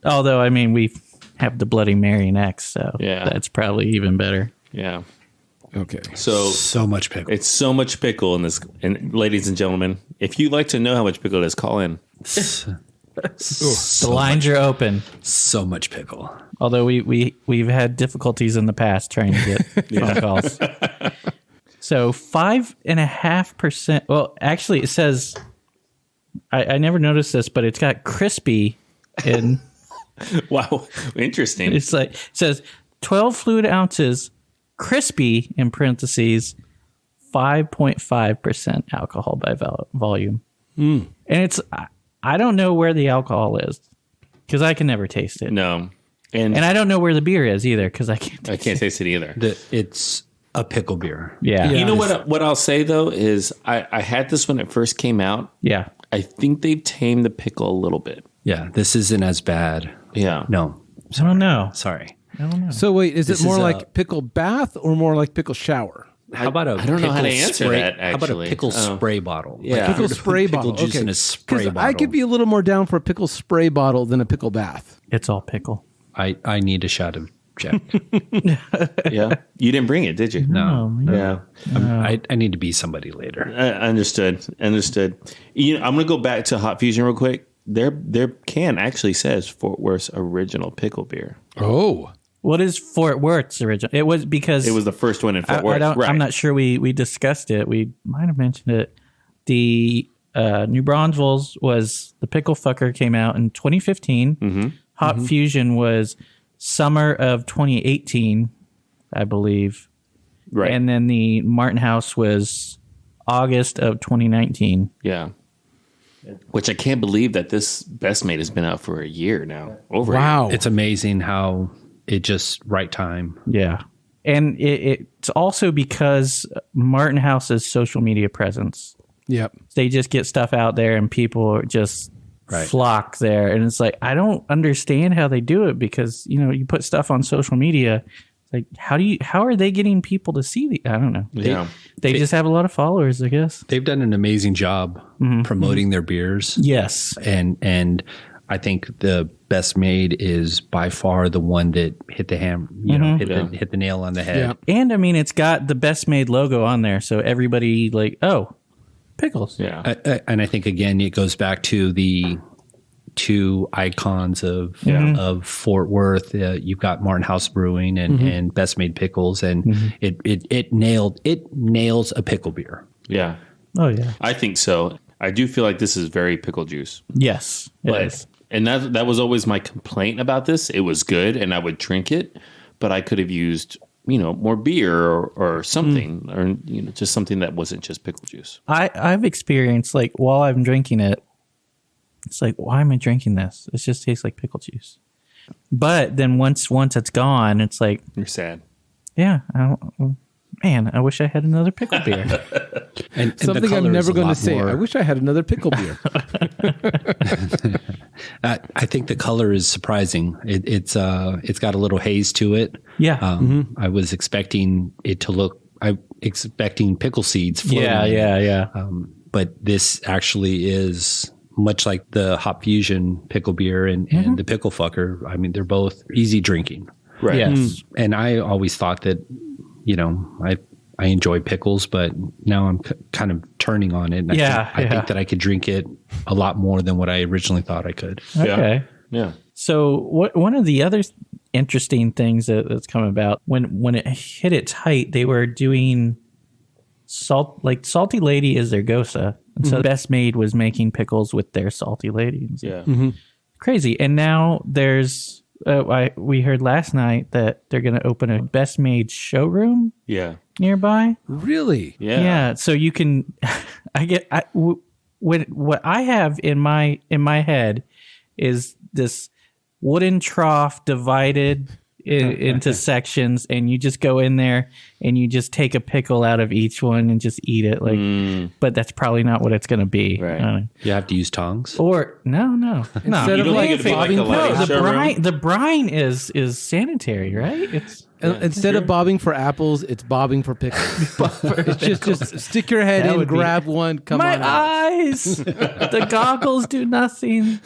Although, I mean, we have the Bloody Mary next, so yeah, that's probably even better. Yeah. Okay. So much pickle. It's so much pickle in this. And ladies and gentlemen, if you'd like to know how much pickle it is, call in. The lines are open. So much pickle. Although we've had difficulties in the past trying to get phone calls. So 5.5%. Well, actually, it says I never noticed this, but it's got crispy in. Wow, interesting. It's like it says 12 fluid ounces, crispy in parentheses, 5.5% alcohol by volume. And it's I don't know where the alcohol is because I can never taste it. No, and I don't know where the beer is either because I can't. I can't taste it either. It's a pickle beer. Yeah. You know what I'll say though is I had this when it first came out. Yeah. I think they've tamed the pickle a little bit. Yeah, this isn't as bad. Yeah. No, I don't know. sorry. I don't know. So wait, is This it more is like pickle bath or more like pickle shower? How about a I don't know how to pickle answer spray, that, How about actually. a pickle Oh. spray bottle? Yeah. Pickle spray pickle bottle. juice Okay. in a spray 'Cause bottle. I could be a little more down for a pickle spray bottle than a pickle bath. It's all pickle. I need a shot of Jack. Yeah. You didn't bring it, did you? Oh, man. Yeah. I need to be somebody later. Understood. You know, I'm going to go back to Hopfusion real quick. Their can actually says Fort Worth's original pickle beer. Oh. What is Fort Worth's original? It was because It was the first one in Fort Worth. Right. I'm not sure we discussed it. We might have mentioned it. The New Braunfels was the Pkl Fkr came out in 2015. Mm-hmm. Hopfusion was summer of 2018, I believe. Right. And then the Martin House was August of 2019. Yeah. Which I can't believe that this Best Made has been out for a year now. Over a year. Wow. It's amazing how it just right time. Yeah. And it's also because Martin House's social media presence. Yep. They just get stuff out there and people just flock there. And it's like, I don't understand how they do it because, you know, you put stuff on social media. Like, how are they getting people to see the, I don't know. Yeah. They just have a lot of followers, I guess. They've done an amazing job promoting their beers. Yes. And I think the Best Made is by far the one that hit the hit the nail on the head. Yep. And I mean, it's got the Best Made logo on there. So everybody like, oh, pickles. Yeah. And I think again, it goes back to the two icons of Fort Worth. You've got Martin House Brewing and Best Made Pickles, and it nails a pickle beer. Yeah. Oh, yeah. I think so. I do feel like this is very pickle juice. Yes, it is. And that was always my complaint about this. It was good and I would drink it, but I could have used, you know, more beer or something, or, you know, just something that wasn't just pickle juice. I've experienced, like, while I'm drinking it, it's like, why am I drinking this? It just tastes like pickle juice. But then once it's gone, it's like, You're sad. yeah, I wish I had another pickle beer. And the Something I'm color is never a going to lot say. more- I wish I had another pickle beer. I think the color is surprising. It's got a little haze to it. Yeah. I was expecting it to look. Expecting pickle seeds. Floating. Yeah. But this actually is much like the Hopfusion pickle beer and the Pkl Fkr. I mean, they're both easy drinking. Right. Yes. And I always thought that, you know, I enjoy pickles, but now I'm kind of turning on it. And I think that I could drink it a lot more than what I originally thought I could. Okay. Yeah. So one of the other interesting things that's come about when it hit its height, they were doing Salty Lady is their Gosa. And so Best Made was making pickles with their Salty Lady. Yeah. Crazy. And now there's, we heard last night that they're going to open a Best Made showroom Yeah. nearby. Really? Yeah. Yeah. So you can, what I have in my head is this wooden trough divided into sections, and you just go in there and you just take a pickle out of each one and just eat it. But that's probably not what it's going to be. Right. You have to use tongs. Or no. Instead You of don't like think it'd be like bobbing a lighting for showroom? the brine is sanitary, right? It's instead of bobbing for apples, it's bobbing for pickles. It's just stick your head That in, would be- grab one, come my on out. eyes. The goggles do nothing.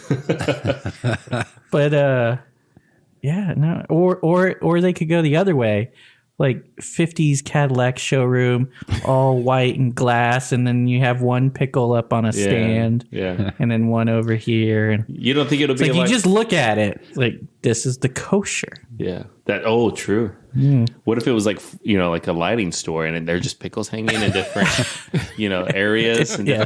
But yeah, no. Or they could go the other way. Like 50s Cadillac showroom, all white and glass, and then you have one pickle up on a stand, Yeah. and then one over here. And You don't think it'll it's be like you just look at it, like this is the kosher. Yeah. True. What if it was like, you know, like a lighting store and they're just pickles hanging in different, you know, areas and Yes.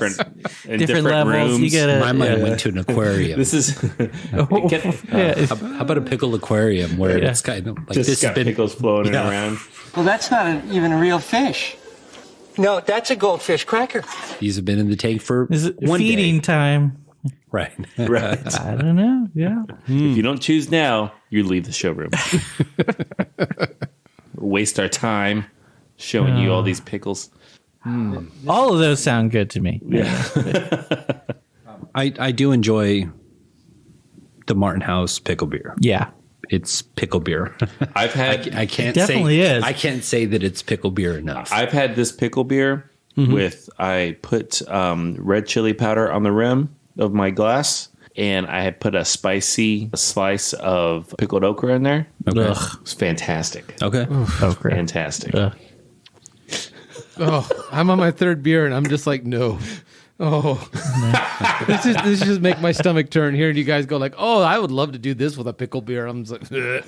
different levels. rooms. You gotta My mind went to an aquarium. This is How about a pickle aquarium where it's kind of like just this has got been pickles floating around. Well, that's not even a real fish. No, that's a goldfish cracker. these have been in the tank for Is it one feeding day. time? Right. Right. I don't know. Yeah. If you don't choose now, you leave the showroom. Waste our time showing you all these pickles. All of those sound good to me. Yeah. I do enjoy the Martin House pickle beer. Yeah. It's pickle beer. I've had I can't Definitely say is. I can't say that it's pickle beer enough. I've had this pickle beer with I put red chili powder on the rim of my glass, and I had put a spicy slice of pickled okra in there. Okay. It's fantastic. Okay. Okra. Fantastic. Oh, I'm on my third beer and I'm just like, no. Oh, this just make my stomach turn hearing you guys go like, oh, I would love to do this with a pickle beer. I'm just like,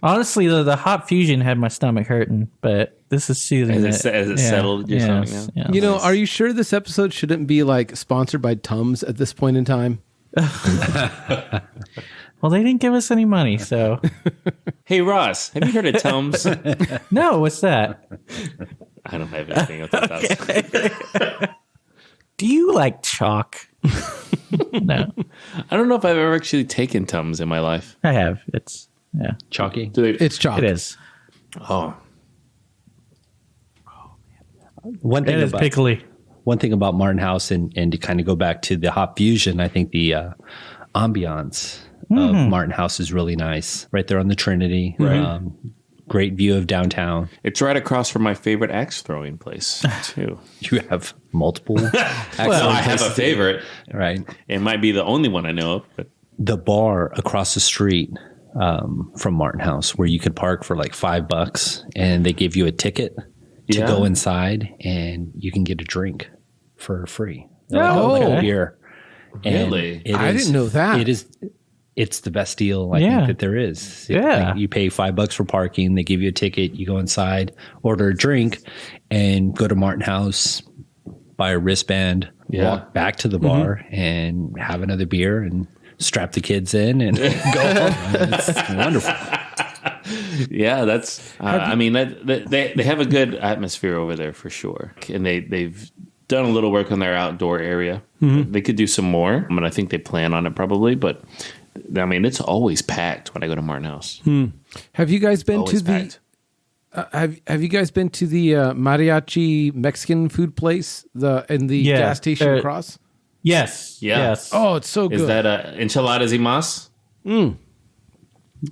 Honestly, the Hopfusion had my stomach hurting, but this is soothing As it settled your stomach out? Yeah. you know, are you sure this episode shouldn't be like sponsored by Tums at this point in time? Well, they didn't give us any money, so. Hey, Ross, have you heard of Tums? No, what's that? I don't have anything else to Do you like chalk? No, I don't know if I've ever actually taken Tums in my life. I have. It's, yeah, Chalky. Do they? It's chalk. it is. Oh, One thing It is about pickly. one thing about Martin House, and to kind of go back to the Hopfusion, I think the ambiance of Martin House is really nice. Right there on the Trinity. Great view of downtown. it's right across from my favorite axe throwing place too. You have multiple. Well, I have a favorite. Right. It might be the only one I know of, but The bar across the street from Martin House, where you could park for like $5, and they give you a ticket to Yeah. go inside, and you can get a drink for free. Oh, Like a okay. beer. And Really? I didn't know that. It's the best deal I Yeah. think that there is. Yeah. Like, you pay $5 for parking. They give you a ticket. You go inside, order a drink, and go to Martin House, buy a wristband, Yeah. walk back to the bar, and have another beer, and strap the kids in, and go home. It's wonderful. yeah, that's. I mean, they have a good atmosphere over there for sure, and they've done a little work on their outdoor area. They could do some more. I mean, I think they plan on it probably, but I mean, it's always packed when I go to Martin House. Have you guys been Always to the? packed. Have you guys been to the mariachi Mexican food place in the Yeah. gas station across? Yes. Yeah. Yes. Oh, it's so good. Is that enchiladas y mas?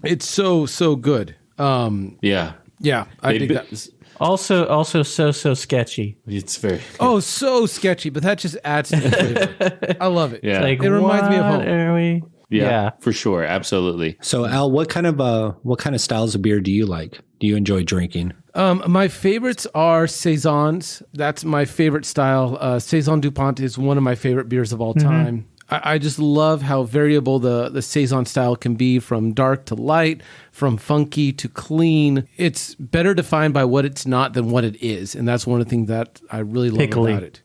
It's so good. Yeah, Yeah, I think They- that. Also so sketchy. it's very. Oh, so sketchy, but that just adds to the flavor. I love it. Yeah. Like, It reminds me of what home. Are we? Yeah, for sure, absolutely. So, Al, what kind of styles of beer do you like? Do you enjoy drinking? My favorites are saisons. That's my favorite style. Saison Dupont is one of my favorite beers of all time. I just love how variable the saison style can be, from dark to light, from funky to clean. It's better defined by what it's not than what it is, and that's one of the things that I really love Pickly. about it.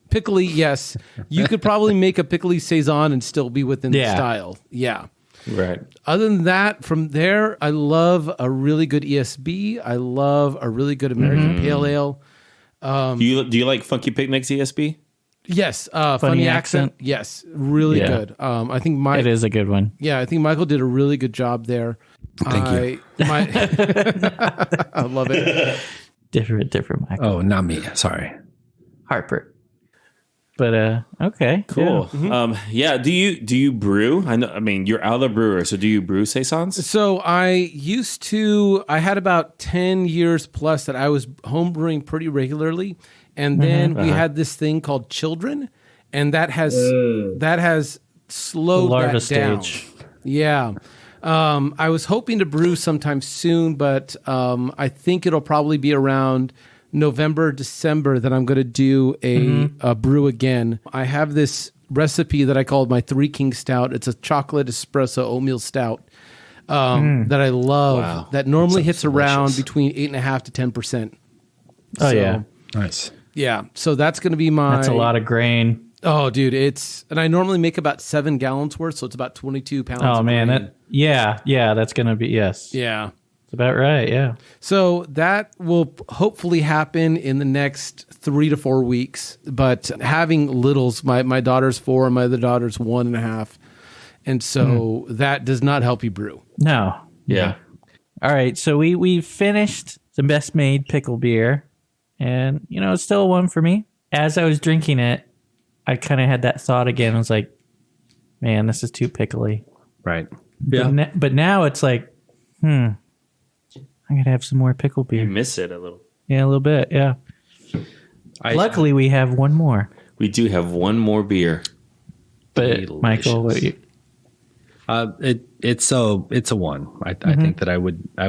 Pickly, yes. You could probably make a pickly saison and still be within the Yeah. style. Yeah. Right. Other than that, from there, I love a really good ESB. I love a really good American Pale Ale. Do you like Funky Picnics ESB? Yes, funny accent. Yes, really Yeah. good. I think It is a good one. Yeah, I think Michael did a really good job there. Thank you. I love it. Different Michael. Oh, not me. Sorry. Harper. But okay. Cool. Yeah. Yeah. Do you brew? I know. I mean, you're out of the brewer, so do you brew saisons? So I had about 10 years plus that I was homebrewing pretty regularly. And then we had this thing called Children, and that has slowed Larva that down. stage. Yeah. I was hoping to brew sometime soon, but I think it'll probably be around November, December that I'm going to do a brew again. I have this recipe that I called my Three King Stout. It's a chocolate espresso oatmeal stout that I love. Wow. That normally hits around delicious. between 8.5% to 10%. Oh, yeah. Nice. Yeah. So that's going to be my. That's a lot of grain. Oh, dude, and I normally make about 7 gallons worth, so it's about 22 pounds. Oh of man, grain. that's gonna be yes. Yeah. It's about right. Yeah. So that will hopefully happen in the next 3 to 4 weeks. But having littles, my daughter's 4 and my other daughter's 1.5. And so that does not help you brew. No. Yeah. All right, so we finished the best made pickle beer, and it's still one for me. As I was drinking it, I kind of had that thought again. I was like, man, this is too pickly. Right. Yeah. But now it's like, I'm gonna have some more pickle beer. You miss it a little. Yeah, a little bit. Yeah. Luckily, we have one more. We do have one more beer. But Delicious. Michael, what It's a one. I think that I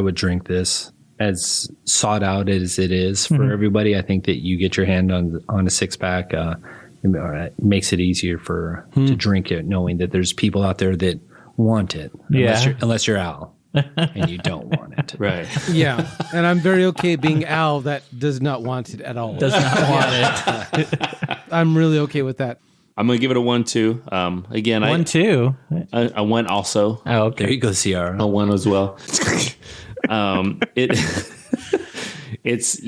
would drink this. As sought out as it is for everybody, I think that you get your hand on a 6-pack. It makes it easier to drink it, knowing that there's people out there that want it. Unless you're Al and you don't want it. Right. Yeah, and I'm very okay being Al that does not want it at all. does not want it? I'm really okay with that. I'm going to give it a 1-2. Again, 1-2. I went also. Oh, okay. There you go, Ciara. A 1 as well. It's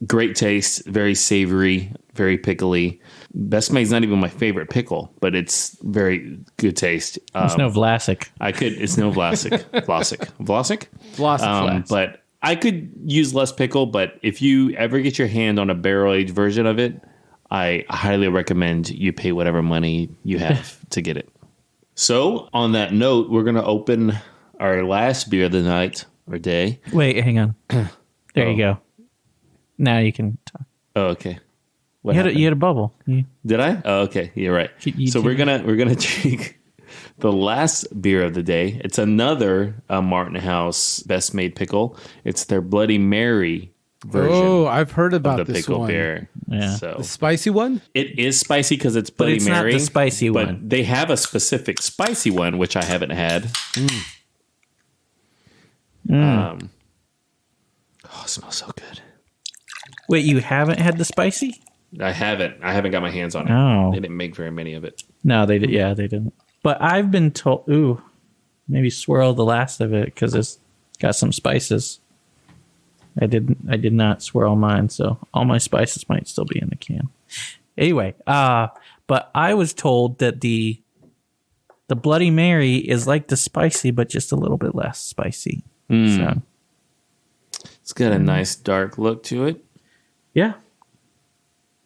great taste, very savory, very pickly. Best Maid's not even my favorite pickle, but it's very good taste. It's no Vlasic. It's no Vlasic. But I could use less pickle. But if you ever get your hand on a barrel aged version of it, I highly recommend you pay whatever money you have to get it. So on that note, we're gonna open our last beer of the night or day. Wait, hang on. There you go. Now you can talk. Oh, okay. You had a bubble. Did I? Oh, okay. You're right. So we're gonna drink the last beer of the day. It's another Martin House Best Made pickle. It's their Bloody Mary version. Oh, I've heard about of the this pickle one. beer. Yeah. So The spicy one? it is spicy because it's Bloody it's Mary. not the spicy but one. they have a specific spicy one which I haven't had. Oh, it smells so good. Wait, you haven't had the spicy? I haven't got my hands on it. Oh. They didn't make very many of it. No, they did. Yeah, they didn't. But I've been told. Ooh, maybe swirl the last of it because it's got some spices. I did not swirl mine, so all my spices might still be in the can. Anyway, but I was told that the Bloody Mary is like the spicy, but just a little bit less spicy. So It's got a nice dark look to it. yeah,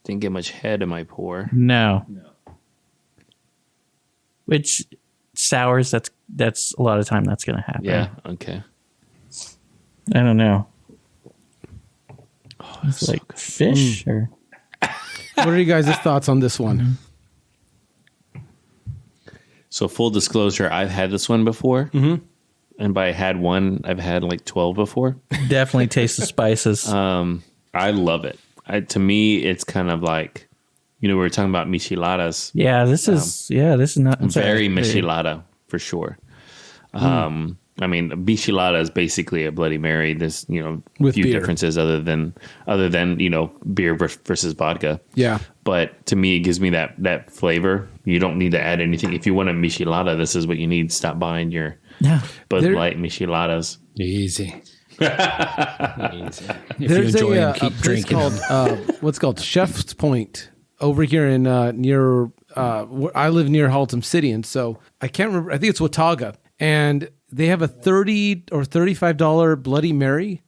Didn't get much head in my pour. no. Which sours, that's a lot of time that's going to happen. Yeah, okay. I don't know. It's like fish or What are you guys' thoughts on this one? So full disclosure, I've had this one before. Mm-hmm. And by had one, I've had like 12 before. definitely taste the spices. I love it. To me, it's kind of like, we were talking about micheladas. Yeah, this is not Very michelada for sure. I mean, michelada is basically a Bloody Mary. There's With few beer. differences other than beer versus vodka. Yeah. But to me, it gives me that flavor. You don't need to add anything. If you want a michelada, this is what you need. Stop buying your Bud Light micheladas. Easy. If There's you enjoy them, a keep place drinking them. called what's called Chef's Point over here in near. Where I live near Haltom City, and so I can't remember. I think it's Watauga, and they have a $30 or $35 Bloody Mary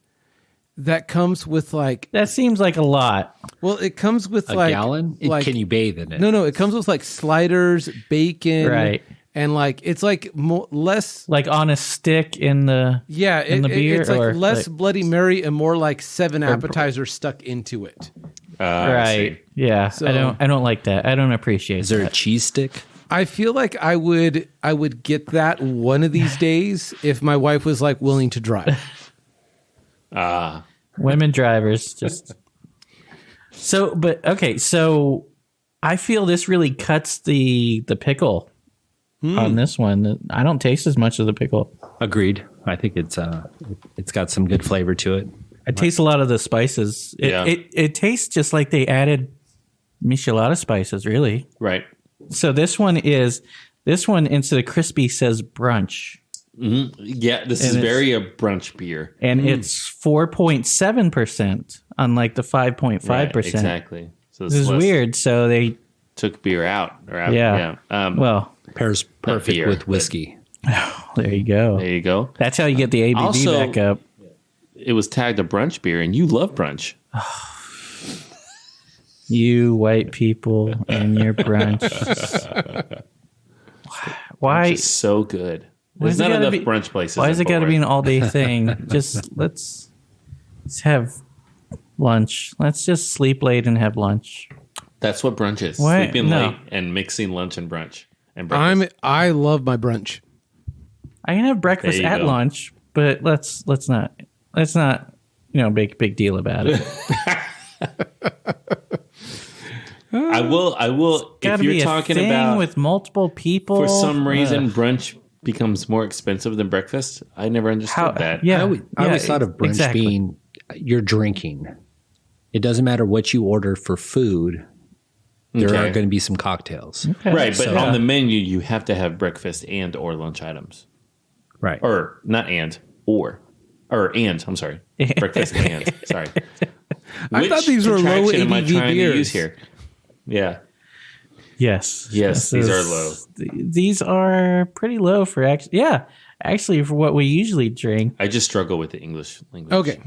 that comes with like. That seems like a lot. Well, it comes with A like gallon? Like, Can you bathe in it? No, it comes with like sliders, bacon, Right. And like it's like less. Like on a stick in the Yeah, the beer, it's like or less like- Bloody Mary and more like 7 appetizers stuck into it. I right. see. Yeah, So- I don't like that. I don't appreciate Is there a that. cheese stick? I feel like I would get that one of these days if my wife was like willing to drive. Women drivers just so I feel this really cuts the pickle on this one. I don't taste as much of the pickle. Agreed. I think it's got some good flavor to it. I taste a lot of the spices. It tastes just like they added michelada spices, really. Right. So this one instead of crispy says brunch. Yeah, this is very a brunch beer. And it's 4.7%, unlike the 5.5%. Right, exactly. So This is weird. So they took beer out. well, Pairs perfect beer, with whiskey. There you go. There you go. That's how you get the ABV Also- back up. It was tagged a brunch beer, and you love brunch. You white people and your brunch. Why? It's so good. Why There's does it not gotta enough be- brunch places. Why does in it got to Fort be an Worth. all day thing? Just let's have lunch. Let's just sleep late and have lunch. That's what brunch is. Why- Sleeping no. late and mixing lunch and brunch and breakfast. I love my brunch. I can have breakfast There you at go. lunch, but let's not big deal about it. I will. If Got to you're be a talking thing about with multiple people for some reason Ugh. brunch becomes more expensive than breakfast. I never understood that. Yeah, I always thought of brunch exactly. being you're drinking. It doesn't matter what you order for food. There Okay. are going to be some cocktails. Okay. Right, but So- on the menu you have to have breakfast and or lunch items. Right. Or not and I'm sorry. Breakfast and sorry. I thought these were low contraction am I ABV trying to beers. use here? Yeah. Yes, Yes, these are low. These are pretty low for actually for what we usually drink. I just struggle with the English language. Okay.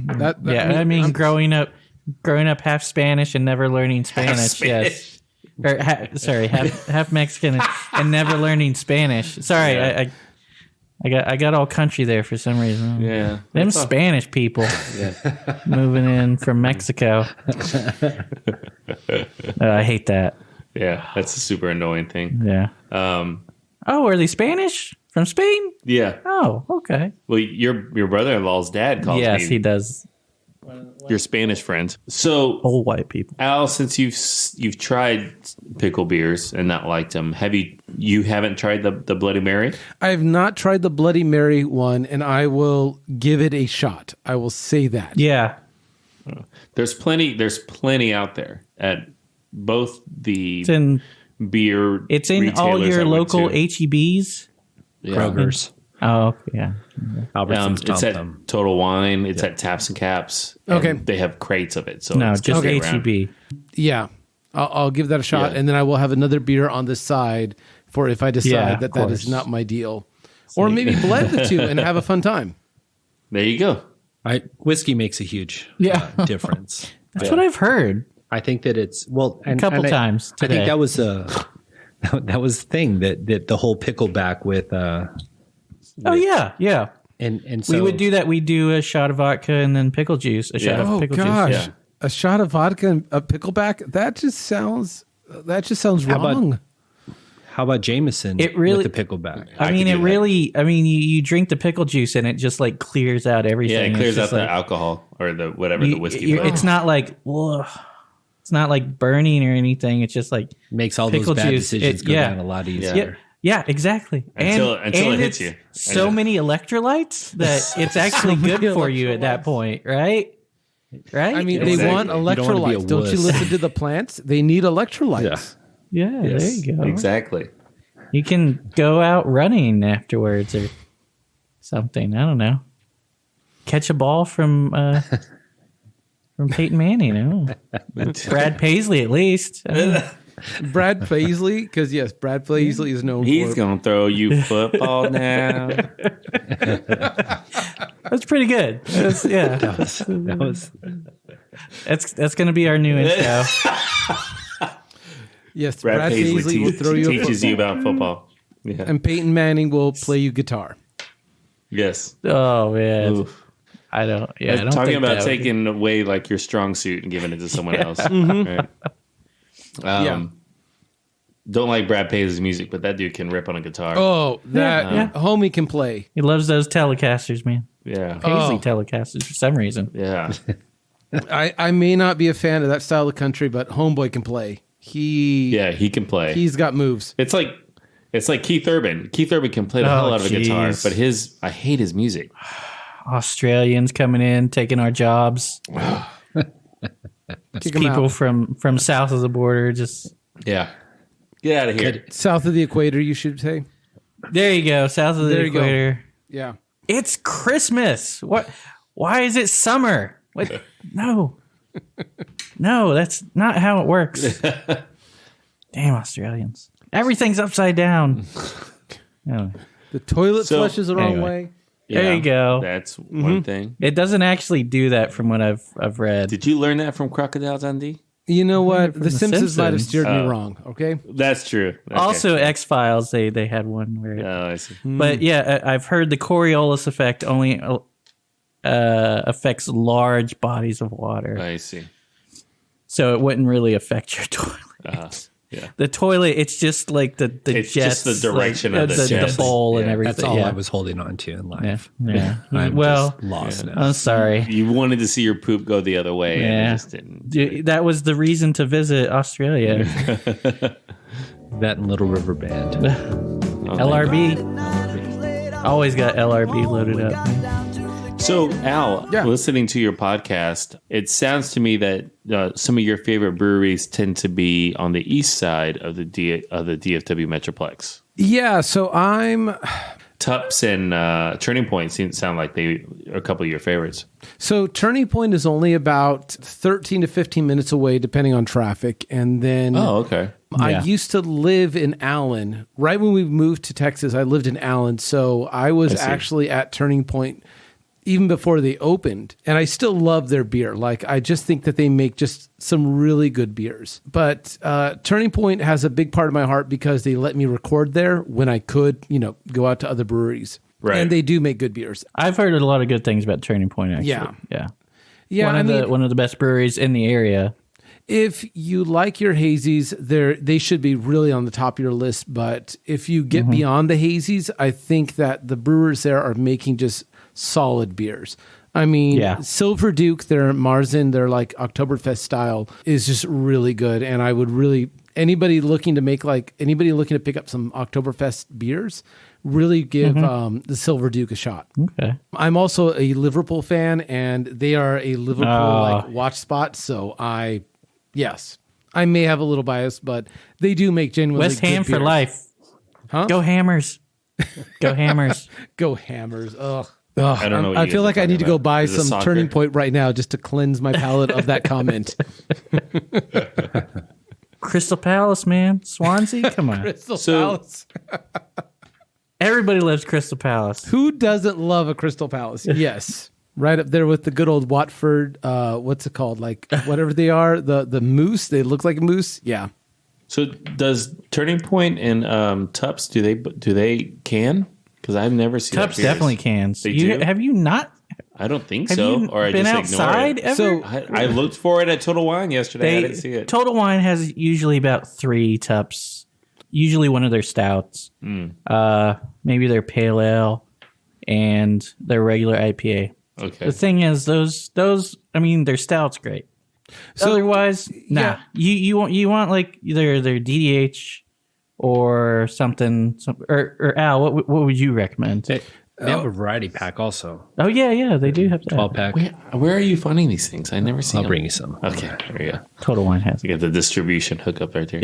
Growing up half Spanish and never learning Spanish. Yes. Or half Mexican and never learning Spanish. Sorry, Yeah. I got all country there for some reason. Yeah. Them Spanish people moving in from Mexico. I hate that. Yeah, that's a super annoying thing. Yeah. Oh, are they Spanish from Spain? Yeah. Oh, okay. Well, your brother-in-law's dad calls Yes, me he does. your Spanish friend. So, Old white people. Al, since you've tried pickle beers and not liked them, you haven't tried the Bloody Mary? I have not tried the Bloody Mary one, and I will give it a shot. I will say that. Yeah. There's plenty out there at both the It's in all retailers your I went local to. HEBs. Yeah. Kroger's. Oh, yeah. Albertsons. It's at Tom-Thumb. Total Wine. It's at Taps and Caps. and Okay. they have crates of it. So No, it's just good around. HEB. Yeah. I'll give that a shot, Yeah. and then I will have another beer on the side for if I decide Yeah, that of is course. not my deal. Or maybe blend the two and have a fun time. There you go. Whiskey makes a huge difference. That's what I've heard. I think that it's a couple times I today. think that was that was the thing that the whole pickleback with Oh, yeah. and so We would do that. We do a shot of vodka and then pickle juice. A shot Yeah. of Oh pickle gosh, juice. Yeah. a shot of vodka and a pickleback. That just sounds How about- wrong. How about Jameson It really- with the pickleback? I mean, could do that. you drink the pickle juice and it just like clears out everything. Yeah, it It's clears out just the like- alcohol or the whatever the whiskey. you- flavor. it's not like, ugh. It's not like burning or anything. It's just like Makes all those pickle bad juice. decisions go Yeah. down a lot easier. Yeah, yeah, exactly. Until and it hits it's you. So many electrolytes that it's actually good for you at that point, right? Right? I mean, Exactly. they want You don't wanna be a electrolytes. Don't you wuss. listen to the plants? They need electrolytes. yeah, there you go. Exactly. You can go out running afterwards or something. I don't know. Catch a ball from Peyton Manning. Brad Paisley, at least. Brad Paisley, because yes, Brad Paisley is known He's for. gonna throw you football now. That's pretty good. That's, yeah, That was that's going to be our new intro. Yes, Brad Paisley will throw you a teaches football. you about football. Yeah. And Peyton Manning will play you guitar. Yes. Oh man, Oof. I don't. Yeah, I don't Talking think about that would- taking away like your strong suit and giving it to someone else. Right? Yeah. Don't like Brad Paisley's music, but that dude can rip on a guitar. Oh, that Yeah. homie can play. He loves those Telecasters, man. Yeah. Paisley Oh. Telecasters for some reason. Yeah. I may not be a fan of that style of country, but homeboy can play. Yeah, he can play. He's got moves. It's like Keith Urban. Keith Urban can play the hell out of a guitar, jeez. but I hate his music. Australians coming in, taking our jobs. Kick him People out. from south of the border, just Yeah. Get out of here. South of the equator, you should say. there you go, south of the There you go. equator. Yeah. It's Christmas. What? Why is it summer? What? No, that's not how it works. Damn Australians! Everything's upside down. Anyway. The toilet flushes the wrong way. Yeah, there you go. That's one thing. It doesn't actually do that from what I've read. Did you learn that from Crocodile Dundee? You know what? from The The Simpsons might have Simpsons. steered me wrong. Okay. That's true. Okay. Also, X-Files, they had one where... Oh, I see. But yeah, I've heard the Coriolis effect only affects large bodies of water. I see. So it wouldn't really affect your toilet. Yeah. The toilet, it's just like the It's jets, just the direction like, of the jets. the bowl and Yeah. everything. That's all I was holding on to in life. Yeah. I'm Well, just lost now. I'm sorry. You wanted to see your poop go the other way, and it just didn't. That was the reason to visit Australia. That and Little River Band. LRB. Always got LRB loaded up. Man. So, Al, Yeah. listening to your podcast, it sounds to me that some of your favorite breweries tend to be on the east side of the DFW Metroplex. Yeah. So I'm. Tups and Turning Point sound like they are a couple of your favorites. So Turning Point is only about 13 to 15 minutes away, depending on traffic. And then Oh, okay. I Yeah. used to live in Allen. Right when we moved to Texas, I lived in Allen. So I was I see. actually at Turning Point even before they opened. And I still love their beer. Like, I just think that they make just some really good beers. But Turning Point has a big part of my heart because they let me record there when I could, go out to other breweries. Right. And they do make good beers. I've heard a lot of good things about Turning Point, actually. Yeah. Yeah. Yeah, One of the best breweries in the area. if you like your hazies, they should be really on the top of your list. But if you get beyond the hazies, I think that the brewers there are making just solid beers. I mean, Silver Duke, their Marzen, their like Oktoberfest style is just really good. And I would really, anybody looking to pick up some Oktoberfest beers, really give the Silver Duke a shot. Okay. I'm also a Liverpool fan, and they are a Liverpool watch spot. So I may have a little bias, but they do make genuinely West Ham good for beers. life. Huh? Go Hammers. Go Hammers. Go Hammers. Ugh. I don't know what I you feel guys like are I need to talking go about. buy Is it some soccer? Turning Point right now just to cleanse my palate of that comment. Crystal Palace, man. Swansea. Come on. Crystal So- Palace. Everybody loves Crystal Palace. Who doesn't love a Crystal Palace? Yes. Right up there with the good old Watford, what's it called? Like whatever they are, the moose. They look like a moose. Yeah. So does Turning Point and Tups, do they can? Because I've never seen Tups that beers. definitely cans. They do? Have you not? I don't think Have so. you Or I been just ignore outside it. ever? So I looked for it at Total Wine yesterday. I didn't see it. Total Wine has usually about 3 Tups. Usually one of their stouts. Maybe their pale ale and their regular IPA. Okay. The thing is, those their stout's great. So- Otherwise, nah. You want like either their DDH or something. Or Al, what would you recommend? They have a variety pack also. Oh yeah, they do have that. 12 pack. Where are you finding these things? I never see I'll them. bring you some. Okay, there you go. Total Wine has. You get the distribution hookup right there.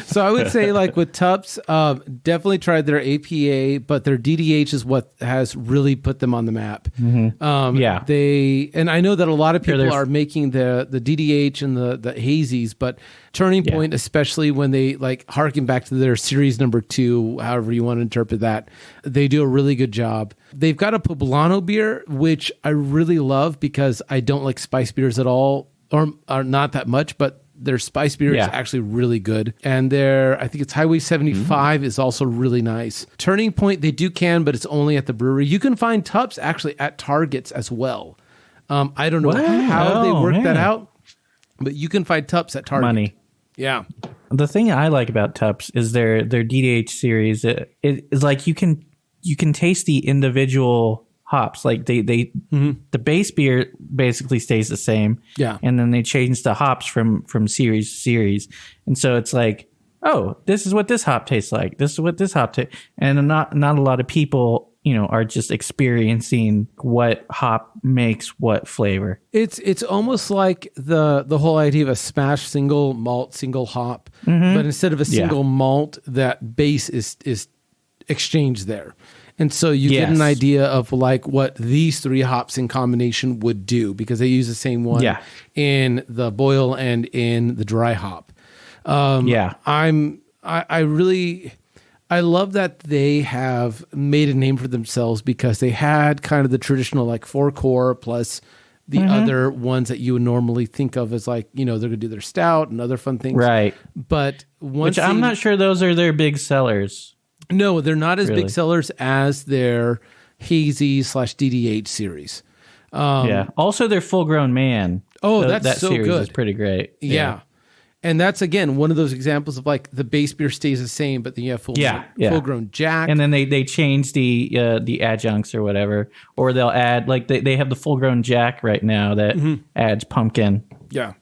So I would say, like with Tups, definitely tried their APA, but their DDH is what has really put them on the map. Yeah. And I know that a lot of people they're- are making the DDH and the hazies, but Turning Point, especially when they like harken back to their series number 2, however you want to interpret that, they do a really good job. They've got a Poblano beer, which I really love because I don't like spice beers at all, or not that much, but their spice beer is actually really good. And I think it's Highway 75 is also really nice. Turning Point, they do can, but it's only at the brewery. You can find Tups actually at Targets as well. I don't know how they work that out, but you can find Tups at Target. Money. Yeah. The thing I like about Tups is their DDH series. It is like you can taste the individual hops. Like the base beer basically stays the same. Yeah. And then they change the hops from series to series. And so it's like, oh, this is what this hop tastes like. This is what this hop tastes. And not a lot of people, are just experiencing what hop makes what flavor. It's almost like the whole idea of a smash single malt, single hop, but instead of a single malt, that base is exchanged there. And so you get an idea of like what these 3 hops in combination would do because they use the same one in the boil and in the dry hop. I love that they have made a name for themselves because they had kind of the traditional like 4 core plus the other ones that you would normally think of as like, they're going to do their stout and other fun things. Right. But once I'm not sure those are their big sellers. No, they're not as big sellers as their hazy / DDH series. Also, their Full Grown Man. Oh, that so series good. Is pretty great. Yeah. And that's, again, one of those examples of like the base beer stays the same, but then you have full grown Jack. And then they change the adjuncts or whatever. Or they'll add, like they have the full grown Jack right now that adds pumpkin. Yeah.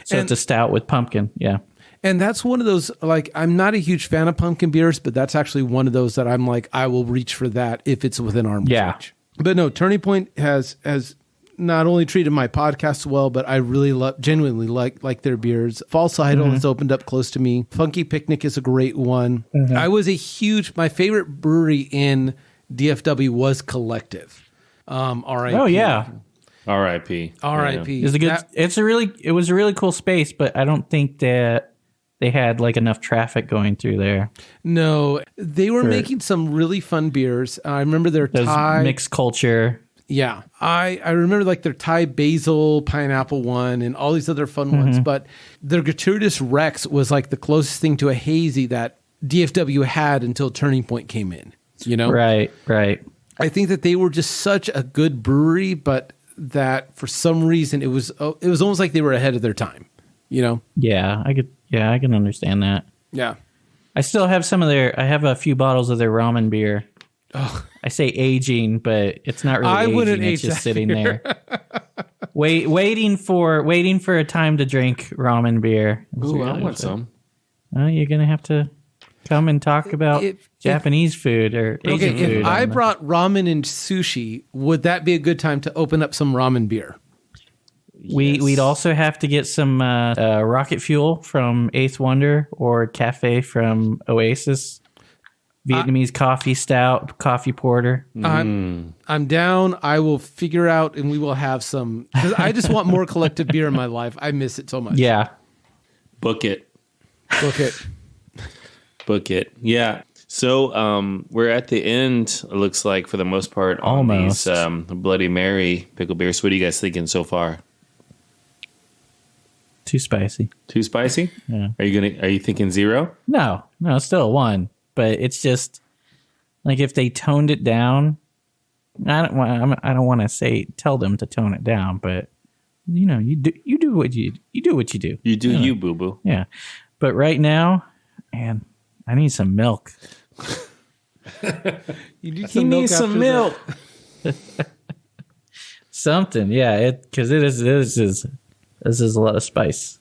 So it's a stout with pumpkin. Yeah. And that's one of those, like, I'm not a huge fan of pumpkin beers, but that's actually one of those that I'm like, I will reach for that if it's within arm's reach. But no, Turning Point has not only treated my podcast well, but I really genuinely like their beers. False Idol has opened up close to me. Funky Picnic is a great one. I was my favorite brewery in DFW was Collective. R.I.P. Oh yeah. R.I.P. R.I.P. It was a really cool space, but I don't think that they had like enough traffic going through there. No, they were making some really fun beers. I remember their Thai mixed culture. Yeah, I remember like their Thai basil pineapple one and all these other fun ones, but their Gratuitous Rex was like the closest thing to a hazy that DFW had until Turning Point came in, Right. I think that they were just such a good brewery, but that for some reason it was almost like they were ahead of their time, Yeah, I can understand that. Yeah. I still have I have a few bottles of their ramen beer. Oh. I say aging, but it's not really aging. Wouldn't it's age just that sitting beer. there. Waiting for a time to drink ramen beer. Ooh, I want some. Well, you're going to have to come and talk about Japanese food or Asian food. If I brought ramen and sushi, would that be a good time to open up some ramen beer? We'd also have to get some rocket fuel from Eighth Wonder or cafe from Oasis. Vietnamese coffee stout, coffee porter. I'm down. I will figure out, and we will have some. Because I just want more Collective beer in my life. I miss it so much. Yeah. Book it. Book it. Yeah. So we're at the end, it looks like, for the most part, on Almost. these Bloody Mary pickle beers. What are you guys thinking so far? Too spicy. Too spicy? Yeah. Are you thinking 0? No, it's still a 1. But it's just like if they toned it down. I don't want to tell them to tone it down, but you do what you do. You do you, boo boo. Yeah, but right now, man, I need some milk. You need He needs some milk. Something, yeah. Because this is a lot of spice.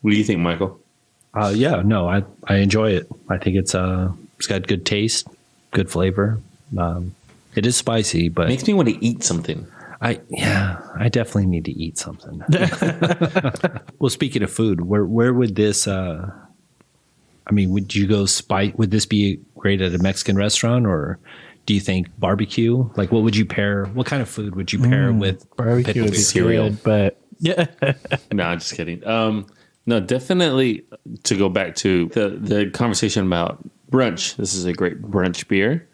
What do you think, Michael? I enjoy it. I think it's got good taste, good flavor. It is spicy, but Makes me want to eat something. I definitely need to eat something. Well, speaking of food, where would this? Would you go Would this be great at a Mexican restaurant, or do you think barbecue? Like, what would you pair? What kind of food would you pair with Barbecue would be cereal? good, but yeah. No, I'm just kidding. No, definitely to go back to the conversation about brunch. This is a great brunch beer.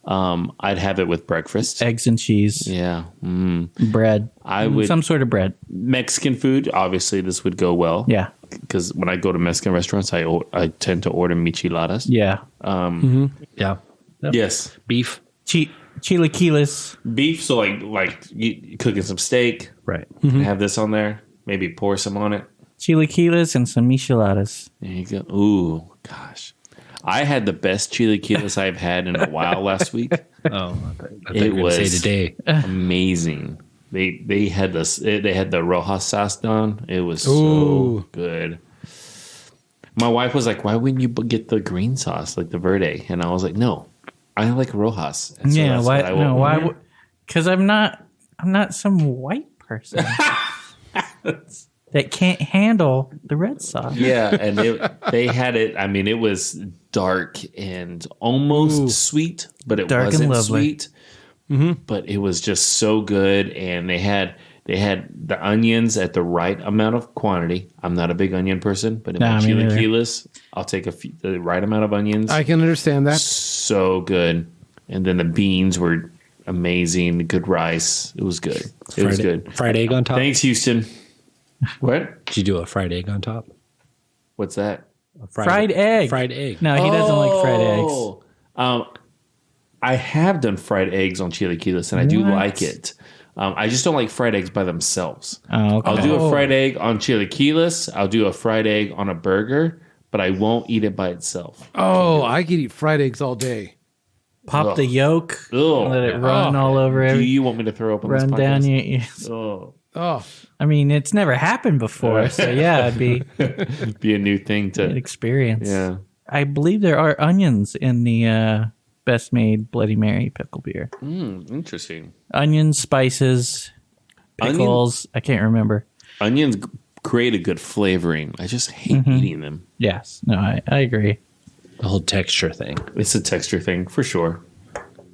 I'd have it with breakfast. Eggs and cheese. Yeah. Bread. I would. Some sort of bread. Mexican food, obviously, this would go well. Yeah. Because when I go to Mexican restaurants, I tend to order micheladas. Yeah. Yeah. Yep. Yes. Beef. Chilaquiles. Beef, so like you cooking some steak. Right. Have this on there. Maybe pour some on it. Chilaquiles and some micheladas. There you go. Ooh, gosh. I had the best chilaquiles I've had in a while last week. Oh, it was say today. Amazing. They had this. They had the Rojas sauce done. It was so good. My wife was like, "Why wouldn't you get the green sauce, like the Verde?" And I was like, "No, I like Rojas." And so Yeah, that's why? what I will No, why? order. Because I'm not some white person that can't handle the red sauce. Yeah, and they had it. I mean, it was dark and almost sweet, but it Dark and wasn't lovely. sweet. But it was just so good, and they had They had the onions at the right amount of quantity. I'm not a big onion person, but in my chilaquiles, I'll take the right amount of onions. I can understand that. So good. And then the beans were amazing. Good rice. It was good. It was good. Fried egg on top? Thanks, Houston. What? Did you do a fried egg on top? What's that? Fried egg. Fried egg. No, he doesn't like fried eggs. I have done fried eggs on chilaquiles, and I do like it. I just don't like fried eggs by themselves. Oh, okay. I'll do a fried egg on chilaquiles. I'll do a fried egg on a burger, but I won't eat it by itself. Oh, I could eat fried eggs all day. Pop the yolk. Ugh. Let it run all over Do everything. you want me to throw up on this Run podcast? down you. Oh, I mean, it's never happened before, so yeah, it'd be it'd be a new thing an to. experience. Yeah. I believe there are onions in the Best Made Bloody Mary pickle beer. Interesting. Onions, spices, pickles. I can't remember. Onions create a good flavoring. I just hate eating them. Yes. No, I agree. The whole texture thing. It's a texture thing for sure.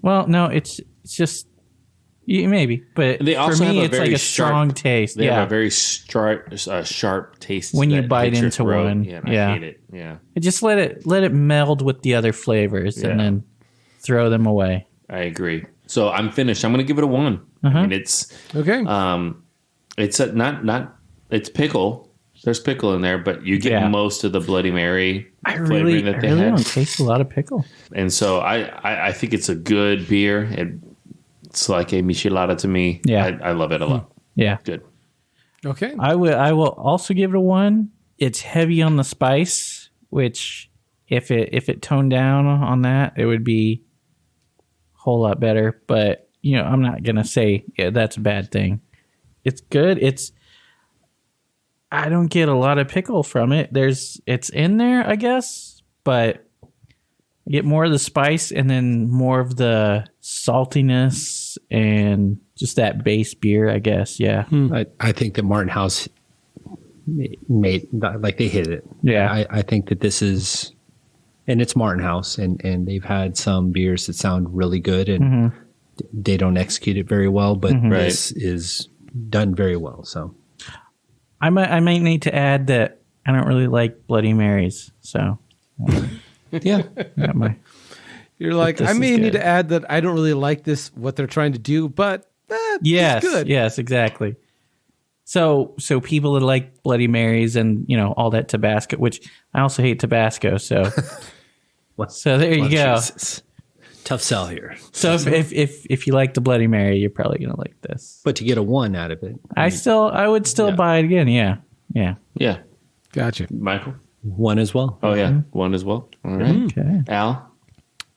Well, no, it's just maybe, but They also for me, have a it's very like a strong taste. They Yeah, have a very sharp taste when you that bite hits your into throat. one. Yeah, and Yeah. I hate it. Yeah, just let it meld with the other flavors, Yeah. and then throw them away. I agree. So I'm finished. I'm going to give it a 1. I mean, it's Okay. it's not it's pickle. There's pickle in there, but you get most of the Bloody Mary flavoring that they don't had. taste a lot of pickle. And so I think it's a good beer. It's like a michelada to me. Yeah. I love it a lot. Yeah, Good. Okay. I will also give it a 1. It's heavy on the spice, which if it toned down on that, it would be a whole lot better. But I'm not gonna say that's a bad thing. It's good. I don't get a lot of pickle from it. It's in there, I guess, but I get more of the spice and then more of the saltiness and just that base beer, I guess. Yeah. I think that Martin House made like they hit it. Yeah. I think that this is, and it's Martin House, and they've had some beers that sound really good, and they don't execute it very well, but this is done very well. So I might need to add that I don't really like Bloody Marys, so Yeah. that might. You're like, this I is may need good. to add that I don't really like this, what they're trying to do, but Yes, it's good. yes, exactly. So people that like Bloody Marys and all that Tabasco, which I also hate Tabasco, so so there you go. Jesus. Tough sell here. So if you like the Bloody Mary, you're probably gonna like this. But to get a 1 out of it, I would still buy it again. Yeah. Yeah. Gotcha. Michael? 1 as well. Oh, yeah. 1 as well. All right. Okay. Al?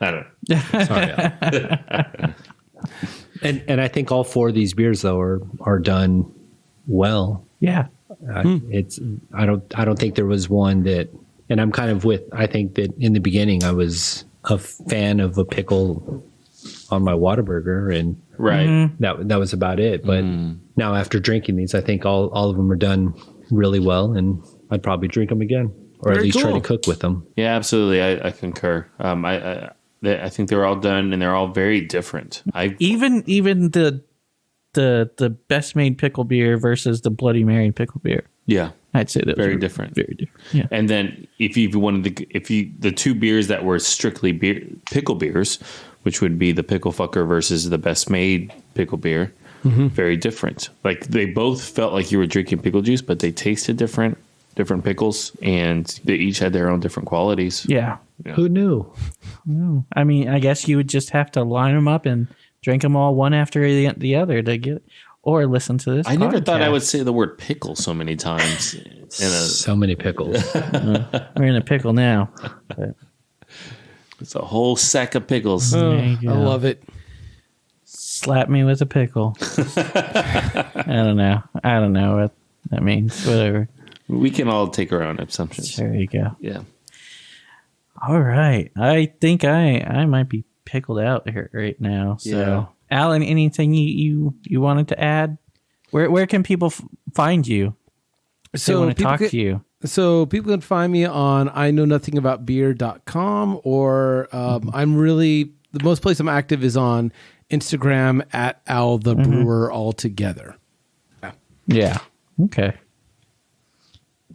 I don't know. Sorry, Al. And I think all 4 of these beers though are done well. Yeah. It's I don't think there was one that, and I'm kind of with, I think that in the beginning I was a fan of a pickle on my Whataburger, and Right. that was about it. But now after drinking these, I think all of them are done really well, and I'd probably drink them again, or Very at least try cool. to cook with them. Yeah, absolutely. I concur. I think they're all done, and they're all very different. Even the best made pickle beer versus the Bloody Mary pickle beer, Yeah. I'd say that Very different. Very different. Yeah. And then if you wanted the 2 beers that were strictly pickle beers, which would be the Pkl Fkr versus the Best Made pickle beer, very different. Like they both felt like you were drinking pickle juice, but they tasted different pickles, and they each had their own different qualities. Yeah. Who knew? I mean, I guess you would just have to line them up and drink them all one after the other to get, or listen to this. I never thought I podcast. would say the word pickle so many times. So many pickles. We're in a pickle now. It's a whole sack of pickles. There you I go. love it. Slap me with a pickle. I don't know what that means. Whatever. We can all take our own assumptions. There you go. Yeah. All right. I think I might be pickled out here right now. So, Yeah. Alan, anything you wanted to add? Where can people find you? If they want to talk to you. So people can find me on iknownothingaboubeer.com, or I'm really, the most place I'm active is on Instagram at Al the Brewer altogether. Yeah. Okay.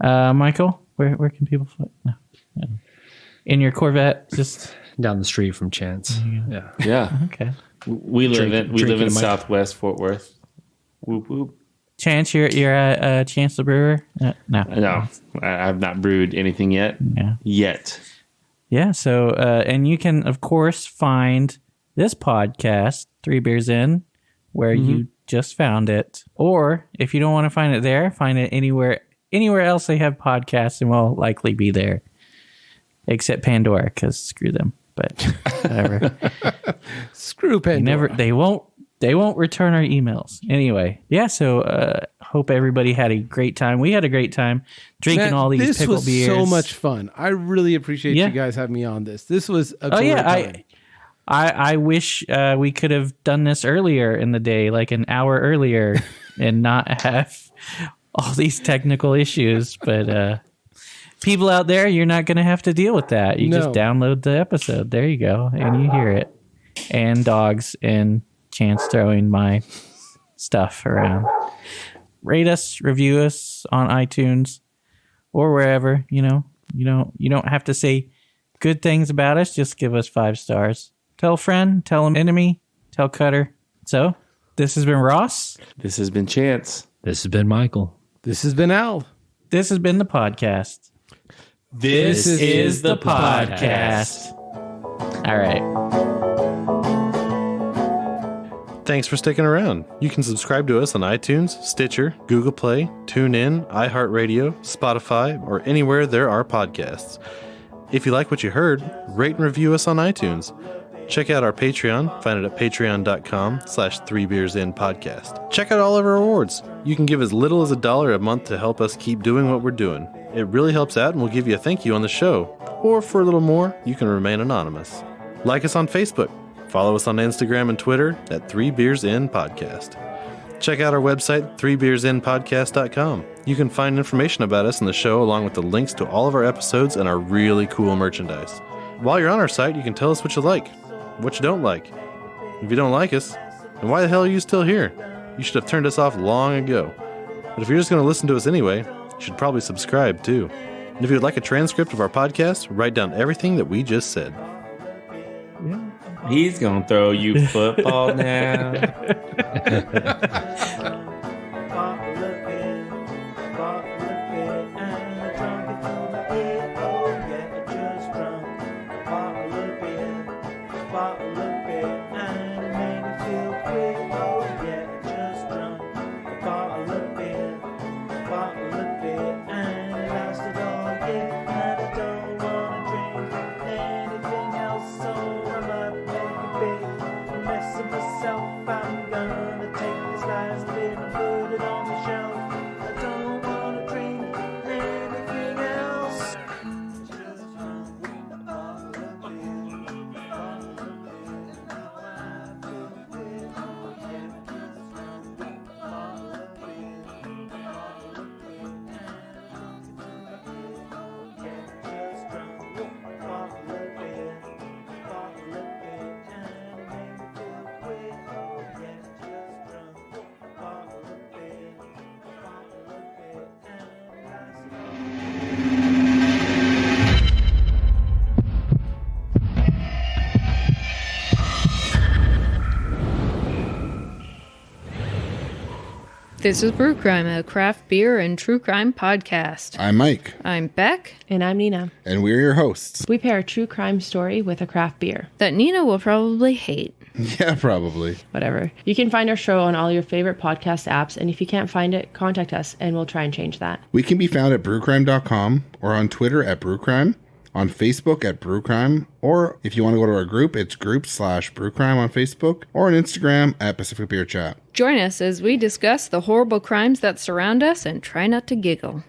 Michael, where can people find? No. In your Corvette, just Down the street from Chance. Yeah. Yeah. okay. We live Drinking in a mic. Southwest Fort Worth. Whoop whoop. Chance, you're a Chance the Brewer? No. No, I've not brewed anything yet. Yeah. Yet. Yeah. So, and you can, of course, find this podcast, 3 Beers In, where you just found it. Or if you don't want to find it there, find it anywhere else they have podcasts, and we'll likely be there. Except Pandora, because screw them. But whatever. Screw Pandora. They won't return our emails. Anyway, yeah, so hope everybody had a great time. We had a great time drinking all these pickle beers. This was so much fun. I really appreciate you guys having me on this. This was a great time. I wish we could have done this earlier in the day, like an hour earlier, and not have all these technical issues. But people out there, you're not going to have to deal with that. You just download the episode. There you go, and you hear it. And dogs and Chance throwing my stuff around. Rate us, review us on iTunes or wherever. You don't have to say good things about us. Just give us 5 stars. Tell a friend, tell an enemy, tell Cutter. So, this has been Ross. This has been Chance. This has been Michael. This has been Al. This has been the podcast. This is the podcast. All right. Thanks for sticking around. You can subscribe to us on iTunes, Stitcher, Google Play, TuneIn, iHeartRadio, Spotify, or anywhere there are podcasts. If you like what you heard, rate and review us on iTunes. Check out our Patreon. Find it at patreon.com/3beersinpodcast. Check out all of our awards. You can give as little as $1 a month to help us keep doing what we're doing. It really helps out, and we'll give you a thank you on the show. Or for a little more, you can remain anonymous. Like us on Facebook. Follow us on Instagram and Twitter at 3beersinpodcast. Check out our website, 3beersinpodcast.com. You can find information about us and the show along with the links to all of our episodes and our really cool merchandise. While you're on our site, you can tell us what you like, what you don't like. If you don't like us, then why the hell are you still here? You should have turned us off long ago. But if you're just going to listen to us anyway, you should probably subscribe too. And if you would like a transcript of our podcast, write down everything that we just said. He's going to throw you football now. This is Brew Crime, a craft beer and true crime podcast. I'm Mike. I'm Beck. And I'm Nina. And we're your hosts. We pair a true crime story with a craft beer. That Nina will probably hate. Yeah, probably. Whatever. You can find our show on all your favorite podcast apps, and if you can't find it, contact us, and we'll try and change that. We can be found at brewcrime.com or on Twitter at brewcrime, on Facebook at brewcrime, or if you want to go to our group, it's group/brewcrime on Facebook, or on Instagram at Pacific Beer Chat. Join us as we discuss the horrible crimes that surround us and try not to giggle.